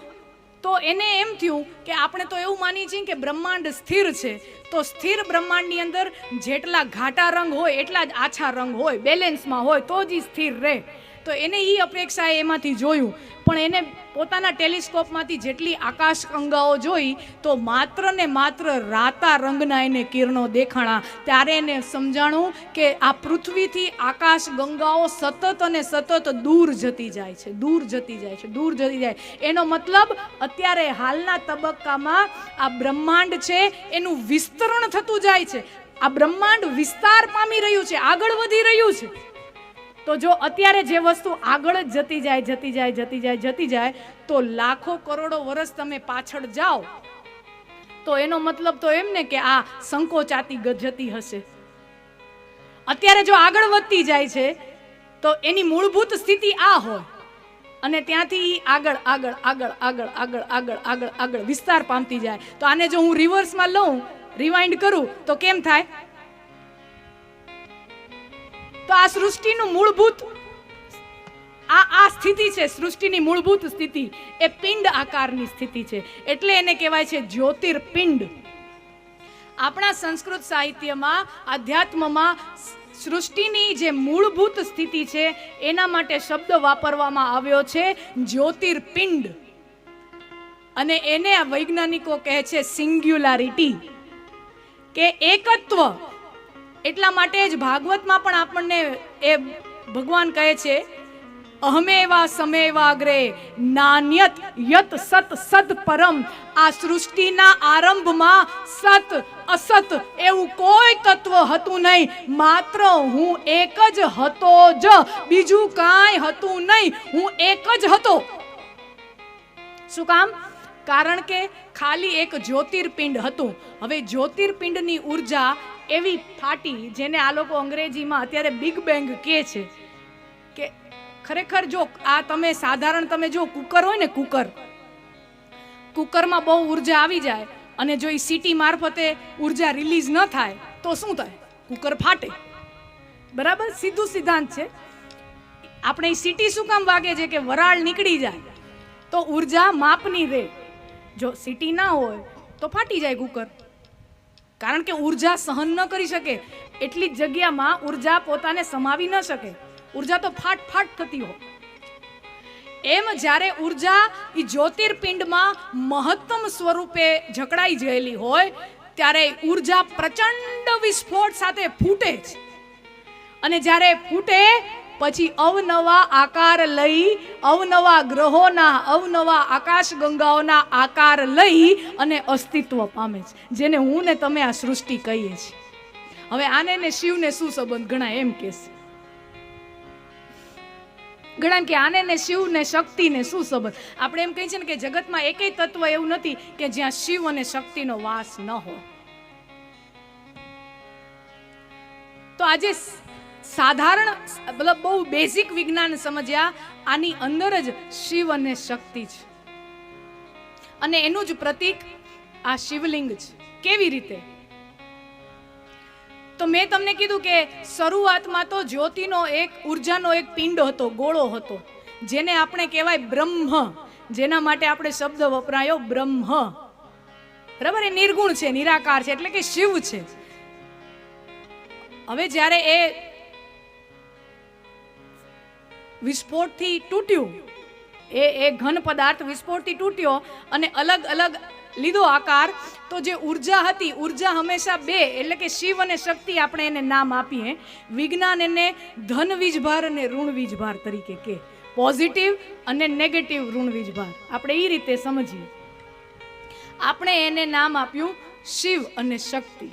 તો એને એમ થયું કે આપણે તો એવું માનીએ છીએ કે બ્રહ્માંડ સ્થિર છે, તો સ્થિર બ્રહ્માંડની અંદર જેટલા ઘાટા રંગ હોય એટલા જ આછા રંગ હોય, બેલેન્સમાં હોય તો જ સ્થિર રહે. તો એને એ અપેક્ષાએ એમાંથી જોયું, પણ એને પોતાના ટેલિસ્કોપમાંથી જેટલી આકાશ ગંગાઓ જોઈ તો માત્ર ને માત્ર રાતા રંગના એને કિરણો દેખાણા. ત્યારે એને સમજાણું કે આ પૃથ્વીથી આકાશ ગંગાઓ સતત અને સતત દૂર જતી જાય છે, દૂર જતી જાય છે, દૂર જતી જાય. એનો મતલબ અત્યારે હાલના તબક્કામાં આ બ્રહ્માંડ છે એનું વિસ્તરણ થતું જાય છે. આ બ્રહ્માંડ વિસ્તાર પામી રહ્યું છે, આગળ વધી રહ્યું છે. તો જો અત્યારે જે વસ્તુ આગળ જ જતી જાય તો લાખો કરોડો વર્ષ તમે પાછળ જાઓ તો એનો મતલબ તો એમ ને કે આ સંકોચાતી જતી હશે. અત્યારે જો આગળ વધતી જાય છે તો એની મૂળભૂત સ્થિતિ આ હોય, અને ત્યાંથી આગળ આગળ આગળ આગળ આગળ આગળ આગળ આગળ વિસ્તાર પામતી જાય. તો આને જો હું રિવર્સમાં લઉં, રિવાઇન્ડ કરું તો કેમ થાય? તો આ સૃષ્ટિનું મૂળભૂત આ સ્થિતિ છે, સૃષ્ટિની મૂળભૂત સ્થિતિ એ પિંડ આકારની સ્થિતિ છે, એટલે એને કહેવાય છે જ્યોતિર્પિંડ. આપણા સંસ્કૃત સાહિત્યમાં, આધ્યાત્મમાં સૃષ્ટિની જે મૂળભૂત સ્થિતિ છે એના માટે શબ્દ વાપરવામાં આવ્યો છે જ્યોતિર્પિંડ, અને એને આ વૈજ્ઞાનિકો કહે છે સિંગ્યુલારિટી, કે એકત્વ. એટલા માટે જ ભાગવતમાં પણ આપણને એ ભગવાન કહે છે અહમેવા સમેવાગ્રે નાન્યત યત સત સદ પરમ. આ સૃષ્ટિના આરંભમાં સત અસત એવું કોઈ તત્વ હતું નહીં, માત્ર હું એક જ હતો જ, બીજું કાંઈ હતું નહીં, હું એક જ હતો. શું કામ? કારણ કે ખાલી એક જ્યોતિર્પિંડ હતું. હવે જ્યોતિર્પિંડની ઉર્જા એવી ફાટી, જેને આ લોકો અંગ્રેજીમાં અત્યારે બિગ બેંગ કહે છે, કે ખરેખર જો આ તમે સાધારણ તમે જો કુકર હોય ને, કુકરમાં બહુ ઉર્જા આવી જાય અને જો એ સીટી મારફતે ઉર્જા રિલીઝ ન થાય તો શું થાય? કુકર ફાટે. બરાબર, સીધું સિદ્ધાંત છે. આપણે સીટી શું કામ વાગે છે? કે વરાળ નીકળી જાય તો ઉર્જા માપની રહે. જો સીટી ના હોય તો ફાટી જાય કુકર, કારણ કે ઉર્જા સહન ન કરી શકે, એટલી જ જગ્યામાં ઉર્જા પોતાને સમાવી ન શકે, ઉર્જા તો ફાટ ફાટ થતી હોય. એમ જ્યારે ઉર્જા એ જ્યોતિર્પિંડમાં મહત્તમ સ્વરૂપે જકડાઈ ગયેલી હોય ત્યારે ઉર્જા પ્રચંડ વિસ્ફોટ સાથે ફૂટે છે, અને જ્યારે ફૂટે પછી અવનવા આકાર લઈ, અવનવા ગ્રહોના, અવનવા આકાશ ગંગાઓના આકાર લઈ અને અસ્તિત્વ પામે છે, જેને હું ને તમે આ સૃષ્ટિ કહીએ છીએ. હવે આને ને શિવને શું સંબંધ? ઘણા એમ કહેશે, ઘણા કે આને ને શિવ ને શક્તિ ને શું સંબંધ? આપણે એમ કહીએ છીએ ને કે જગતમાં એકેય તત્વ એવું નથી કે જ્યાં શિવ અને શક્તિનો વાસ ન હોય. તો આજે સાધારણ મતલબ બહુ બેઝિક વિજ્ઞાન સમજ્યા, આની અંદર જ શિવ અને શક્તિ છે, અને એનું જ પ્રતીક આ શિવલિંગ છે. કેવી રીતે? તો મેં તમને કીધું કે શરૂઆતમાં તો જ્યોતિનો એક ઉર્જાનો એક પિંડ હતો, ગોળો હતો, જેને આપણે કહેવાય બ્રહ્મ, જેના માટે આપણે શબ્દ વપરાયો બ્રહ્મ. બરાબર, એ નિર્ગુણ છે, નિરાકાર છે, એટલે કે શિવ છે. હવે જ્યારે એ વિસ્ફોટથી તૂટ્યું, એ ઘન પદાર્થ વિસ્ફોટથી તૂટ્યો અને અલગ અલગ લીધો આકાર, તો જે ઉર્જા હતી, ઉર્જા હંમેશા બે, એટલે કે શિવ અને શક્તિ આપણે એને નામ આપીએ. વિજ્ઞાન એને ધન વીજભાર અને ઋણ વીજભાર તરીકે કહે, પોઝિટિવ અને નેગેટિવ ઋણ વીજભાર, આપણે એ રીતે સમજીએ. આપણે એને નામ આપ્યું શિવ અને શક્તિ.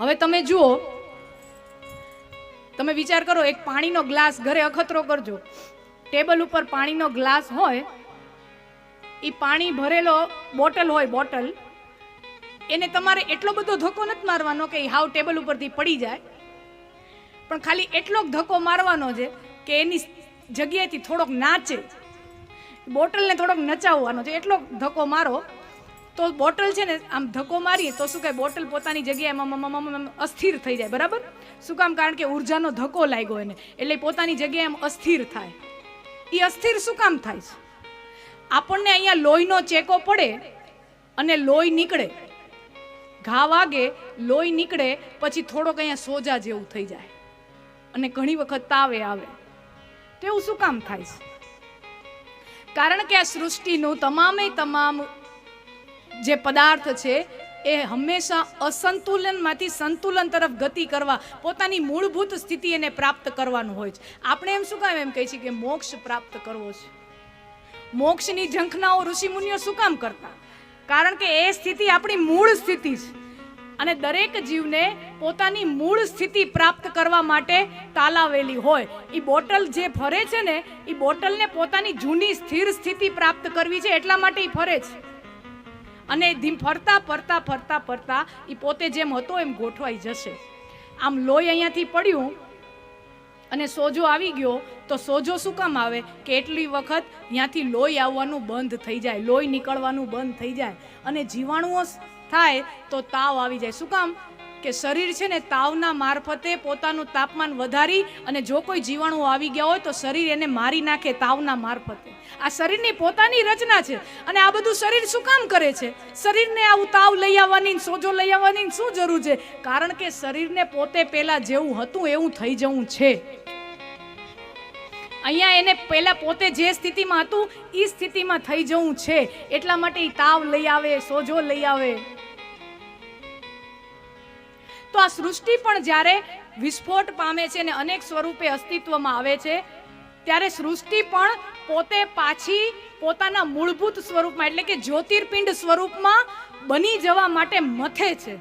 હવે તમે જુઓ, તમે વિચાર કરો, એક પાણીનો ગ્લાસ ઘરે અખતરો કરજો, ટેબલ ઉપર પાણીનો ગ્લાસ હોય, એ પાણી ભરેલો બોટલ હોય, બોટલ, એને તમારે એટલો બધો ધક્કો નથી મારવાનો કે હાવ ટેબલ ઉપરથી પડી જાય, પણ ખાલી એટલો ધક્કો મારવાનો છે કે એની જગ્યાએથી થોડોક નાચે, બોટલને થોડોક નચાવવાનો છે, એટલો ધક્કો મારો તો બોટલ છે ને આમ ધક્કો મારીએ તો શું કહે, બોટલ પોતાની જગ્યાએ અસ્થિર થઈ જાય. બરાબર, શું કામ? કારણ કે ઉર્જાનો ધક્કો લાગ્યો એને, એટલે પોતાની જગ્યાએ એમ અસ્થિર થાય. એ અસ્થિર શું કામ થાય છે? આપણને અહીંયા લોહીનો ચેકો પડે અને લોહી નીકળે, ઘા વાગે, લોહી નીકળે, પછી થોડોક અહીંયા સોજા જેવું થઈ જાય અને ઘણી વખત તાવે આવે. તો એવું શું કામ થાય છે? કારણ કે આ સૃષ્ટિનું તમામ જે પદાર્થ છે એ હંમેશા અસંતુલનમાંથી સંતુલન તરફ ગતિ કરવા, પોતાની મૂળભૂત સ્થિતિ એને પ્રાપ્ત કરવાનું હોય છે. આપણે એમ શું કામ એમ કહીએ છીએ કે મોક્ષ પ્રાપ્ત કરવો છે? મોક્ષની ઝંખનાઓ ઋષિમુનિઓ શું કામ કરતા? કારણ કે એ સ્થિતિ આપણી મૂળ સ્થિતિ છે, અને દરેક જીવને પોતાની મૂળ સ્થિતિ પ્રાપ્ત કરવા માટે તાલાવેલી હોય. એ બોટલ જે ફરે છે ને, એ બોટલને પોતાની જૂની સ્થિર સ્થિતિ પ્રાપ્ત કરવી છે, એટલા માટે એ ફરે છે, અને ફરતા ફરતા ફરતા ફરતા એ પોતે જેમ હતો એમ ગોઠવાઈ જશે. આમ લોહી અહીંયાથી પડ્યું અને સોજો આવી ગયો તો સોજો શું કામ આવે કે એટલી વખત ત્યાંથી લોહી આવવાનું બંધ થઈ જાય, લોહી નીકળવાનું બંધ થઈ જાય અને જીવાણુઓ થાય તો તાવ આવી જાય. શું કામ કે શરીર છે ને તાવના મારફતે પોતાનું તાપમાન વધારી અને જો કોઈ જીવાણુ આવી ગયા હોય તો શરીર એને મારી નાખે તાવના મારફતે. આ શરીરની પોતાની રચના છે અને આ બધું શરીર શું કામ કરે છે? શરીરને આવું તાવ લઈ આવવાની, સોજો લઈ આવવાની શું જરૂર છે? કારણ કે શરીરને પોતે પહેલા જેવું હતું એવું થઈ જવું છે. અહીંયા એને પહેલા પોતે જે સ્થિતિમાં હતું એ સ્થિતિમાં થઈ જવું છે, એટલા માટે એ તાવ લઈ આવે, સોજો લઈ આવે. તો આ સૃષ્ટિ પણ જ્યારે વિસ્ફોટ પામે છે અને અનેક સ્વરૂપે અસ્તિત્વમાં આવે છે ત્યારે સૃષ્ટિ પણ પોતે પાછી પોતાના મૂળભૂત સ્વરૂપમાં એટલે કે જ્યોતિર્પિંડ સ્વરૂપમાં બની જવા માટે મથે છે.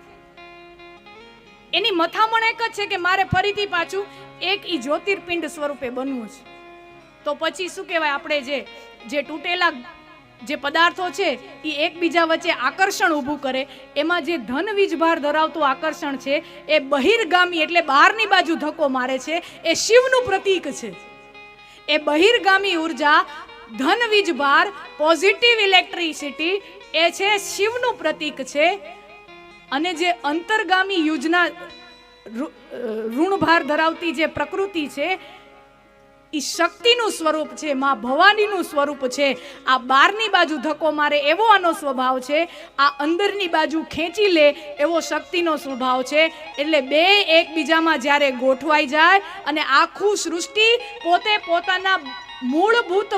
એની મથામણ એક જ છે કે મારે ફરીથી પાછું એક ઈ જ્યોતિર્પિંડ સ્વરૂપે બનવું છે. તો પછી શું કહેવાય, આપણે જે તૂટેલા જે પદાર્થો છે એ એકબીજા વચ્ચે આકર્ષણ ઊભું કરે. એમાં જે ધન વીજભાર ધરાવતું આકર્ષણ છે એ બહિર્ગામી એટલે બહારની બાજુ ધક્કો મારે છે, એ શિવનું પ્રતીક છે. એ બહિર્ગામી ઉર્જા ધન વીજભાર પોઝિટિવ ઇલેક્ટ્રિસિટી એ છે શિવનું પ્રતીક છે. અને જે અંતર્ગામી યોજના ઋણભાર ધરાવતી જે પ્રકૃતિ છે એ શક્તિનું સ્વરૂપ છે, માં ભવાનીનું સ્વરૂપ છે. આ બહારની બાજુ ધક્કો મારે એવો આનો સ્વભાવ છે, આ અંદરની બાજુ ખેંચી લે એવો શક્તિનો સ્વભાવ છે. એટલે બે એકબીજામાં જ્યારે ગોઠવાઈ જાય અને આખું સૃષ્ટિ પોતે પોતાના મૂળભૂત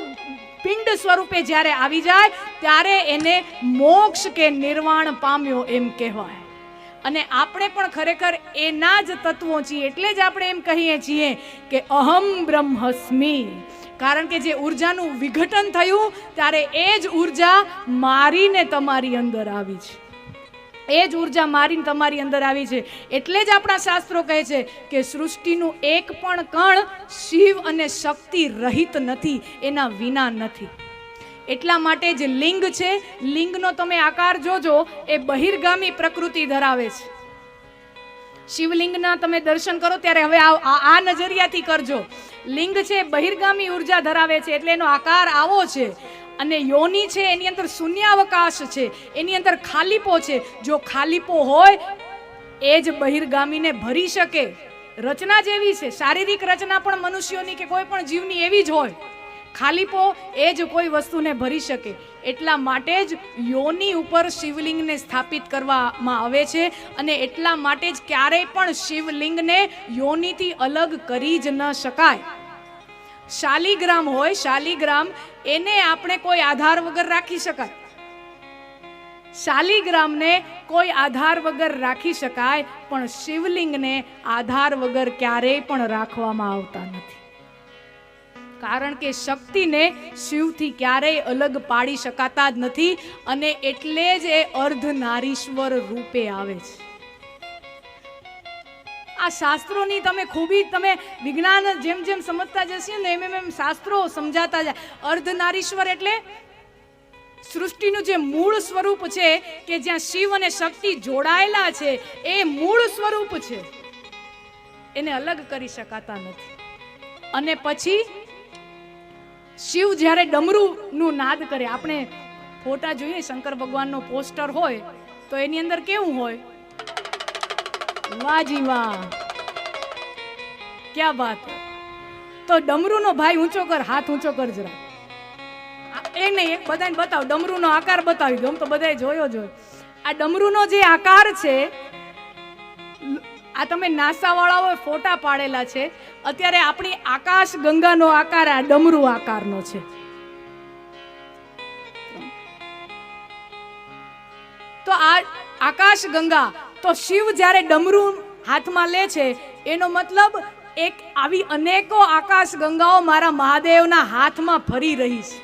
પિંડ સ્વરૂપે જ્યારે આવી જાય ત્યારે એને મોક્ષ કે નિર્વાણ પામ્યો એમ કહેવાય. અને આપણે પણ ખરેખર એના જ તત્વો છીએ, એટલે જ આપણે એમ કહીએ છીએ કે અહમ બ્રહ્મસ્મી. કારણ કે જે ઉર્જાનું વિઘટન થયું ત્યારે એ જ ઉર્જા મારીને તમારી અંદર આવી છે, એ જ ઉર્જા મારીને તમારી અંદર આવી છે. એટલે જ આપણા શાસ્ત્રો કહે છે કે સૃષ્ટિનું એક પણ કણ શિવ અને શક્તિ રહિત નથી, એના વિના નથી. એટલા માટે જ લિંગ છે, લિંગનો તમે આકાર જોજો એ બહિર્ગામી પ્રકૃતિ ધરાવે છે. શિવલિંગના તમે દર્શન કરો ત્યારે હવે આ નજરિયાથી કરજો. લિંગ છે બહિર્ગામી ઉર્જા ધરાવે છે એટલે એનો આકાર આવો છે. અને યોની છે એની અંદર શૂન્યાવકાશ છે, એની અંદર ખાલીપો છે. જો ખાલીપો હોય એ જ બહિર્ગામીને ભરી શકે. રચના જેવી છે, શારીરિક રચના પણ મનુષ્યોની કે કોઈ પણ જીવની એવી જ હોય. ખાલીપો એ જ કોઈ વસ્તુને ભરી શકે. એટલા માટે જ યોની ઉપર શિવલિંગને સ્થાપિત કરવામાં આવે છે. અને એટલા માટે જ ક્યારેય પણ શિવલિંગને યોનીથી અલગ કરી જ ન શકાય. શાલિગ્રામ હોય, શાલિગ્રામ એને આપણે કોઈ આધાર વગર રાખી શકાય. શાલિગ્રામને કોઈ આધાર વગર રાખી શકાય, પણ શિવલિંગને આધાર વગર ક્યારેય પણ રાખવામાં આવતા નથી. કારણ કે શક્તિને શિવથી ક્યારેય અલગ પાડી શકાતા જ નથી. અને એટલે જ એ અર્ધનારીશ્વર રૂપે આવે છે. આ શાસ્ત્રોની તમે ખૂબી, તમે વિજ્ઞાન જેમ જેમ સમજતા જશો ને એમ શાસ્ત્રો સમજાતા જાય. અર્ધનારીશ્વર એટલે સૃષ્ટિનું જે મૂળ સ્વરૂપ છે કે જ્યાં શિવ અને શક્તિ જોડાયેલા છે એ મૂળ સ્વરૂપ છે, એને અલગ કરી શકાતા નથી. અને પછી શિવ જ્યારે ડમરૂનું નાદ કરે, આપણે ફોટા જોઈએ શંકર ભગવાનનો પોસ્ટર હોય તો એની અંદર કેવું હોય? વાહ જી વાહ, ક્યા બાત. તો ડમરૂનો ભાઈ ઊંચો કર, હાથ ઊંચો કર જરા. એ નહીં, એક બધાને બતાવ, ડમરૂનો આકાર બતાવી દો. તો બધાએ જોયો જોયો. આ ડમરૂનો જે આકાર છે, આ તમે નાસા વાળાઓએ ફોટા પાડેલા છે. અત્યારે આપણી આકાશ ગંગાનો આકાર આ ડમરૂ આકારનો છે. તો આ આકાશ ગંગા, તો શિવ જ્યારે ડમરૂ હાથમાં લે છે એનો મતલબ એક આવી અનેકો આકાશ ગંગાઓ મારા મહાદેવના હાથમાં ફરી રહી છે.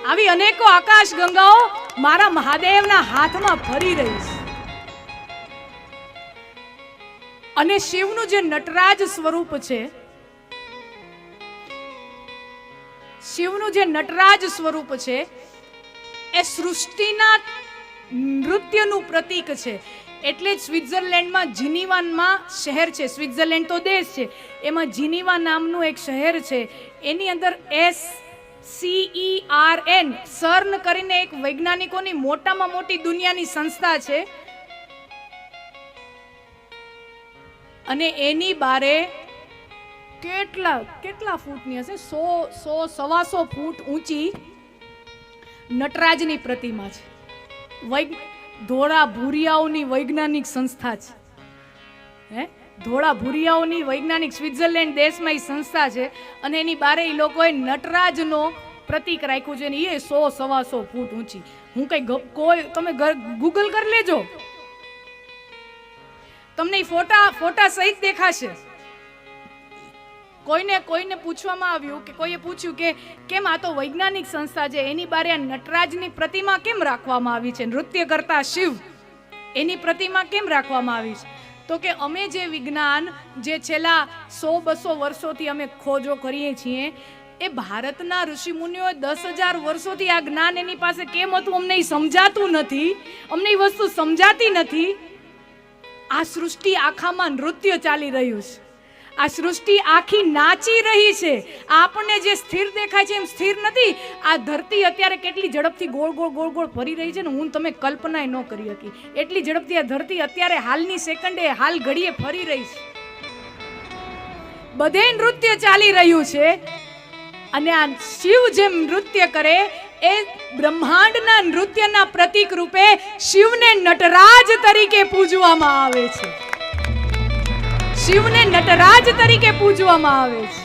આવી અનેકો આકાશ ગંગાઓ મારા મહાદેવના હાથમાં ફરી રહી છે. અને શિવનું જે નટરાજ સ્વરૂપ છે, શિવનું જે નટરાજ સ્વરૂપ છે એ સૃષ્ટિના નૃત્યનું પ્રતીક છે. એટલે જ સ્વિટ્ઝરલેન્ડમાં જીનીવામાં શહેર છે, સ્વિટ્ઝરલેન્ડ તો દેશ છે, એમાં જીનીવા નામનું એક શહેર છે, એની અંદર SCERN સર્ન કરીને એક વૈજ્ઞાનિકોની મોટામાં મોટી દુનિયાની સંસ્થા છે, અને એની બારે કેટલા ફૂટની હશે, 100-125 ફૂટ ઊંચી નટરાજની પ્રતિમા છે. ધોળા ભૂરિયાઓની વૈજ્ઞાનિક સંસ્થા છે, ધોળા ભૂરિયાઓની વૈજ્ઞાનિક સ્વિટ્ઝરલેન્ડ દેશમાં એ સંસ્થા છે, અને એની બારે એ લોકોએ નટરાજનો પ્રતીક રાખ્યું છે, ને એ 100-125 ફૂટ ઊંચી. હું કોઈ તમે ગૂગલ કરી લેજો, તમને ફોટા સહિત દેખાશે. કોઈને પૂછવામાં આવ્યું કે કોઈએ પૂછ્યું કે કેમ આ તો વૈજ્ઞાનિક સંસ્થા છે, એની બારે આ નટરાજની પ્રતિમા કેમ રાખવામાં આવી છે, નૃત્ય કરતા શિવ એની પ્રતિમા કેમ રાખવામાં આવી છે? તો કે અમે જે વિજ્ઞાન જે છેલ્લા 100-200 વર્ષોથી અમે ખોજો કરીએ છીએ, એ ભારતના ઋષિમુનિઓએ 10,000 વર્ષોથી આ જ્ઞાન એની પાસે કેમ હતું અમને સમજાતું નથી, અમને એ વસ્તુ સમજાતી નથી. આ સૃષ્ટિ આખામાં નૃત્ય ચાલી રહ્યું છે, આ સૃષ્ટિ આખી નાચી રહી છે. આપણને જે સ્થિર દેખાય છે એમ સ્થિર નથી. આ ધરતી અત્યારે કેટલી ઝડપથી ગોળ ગોળ ફરી રહી છે ને, હું તમે કલ્પના ન કરી શકી એટલી ઝડપથી આ ધરતી અત્યારે હાલની સેકન્ડે હાલ ઘડીએ ફરી રહી છે. બધે નૃત્ય ચાલી રહ્યું છે, અને આ શિવ જેમ નૃત્ય કરે એ બ્રહ્માંડના નૃત્યના પ્રતીક રૂપે શિવને નટરાજ તરીકે પૂજવામાં આવે છે. શિવને નટરાજ તરીકે પૂજવામાં આવે છે.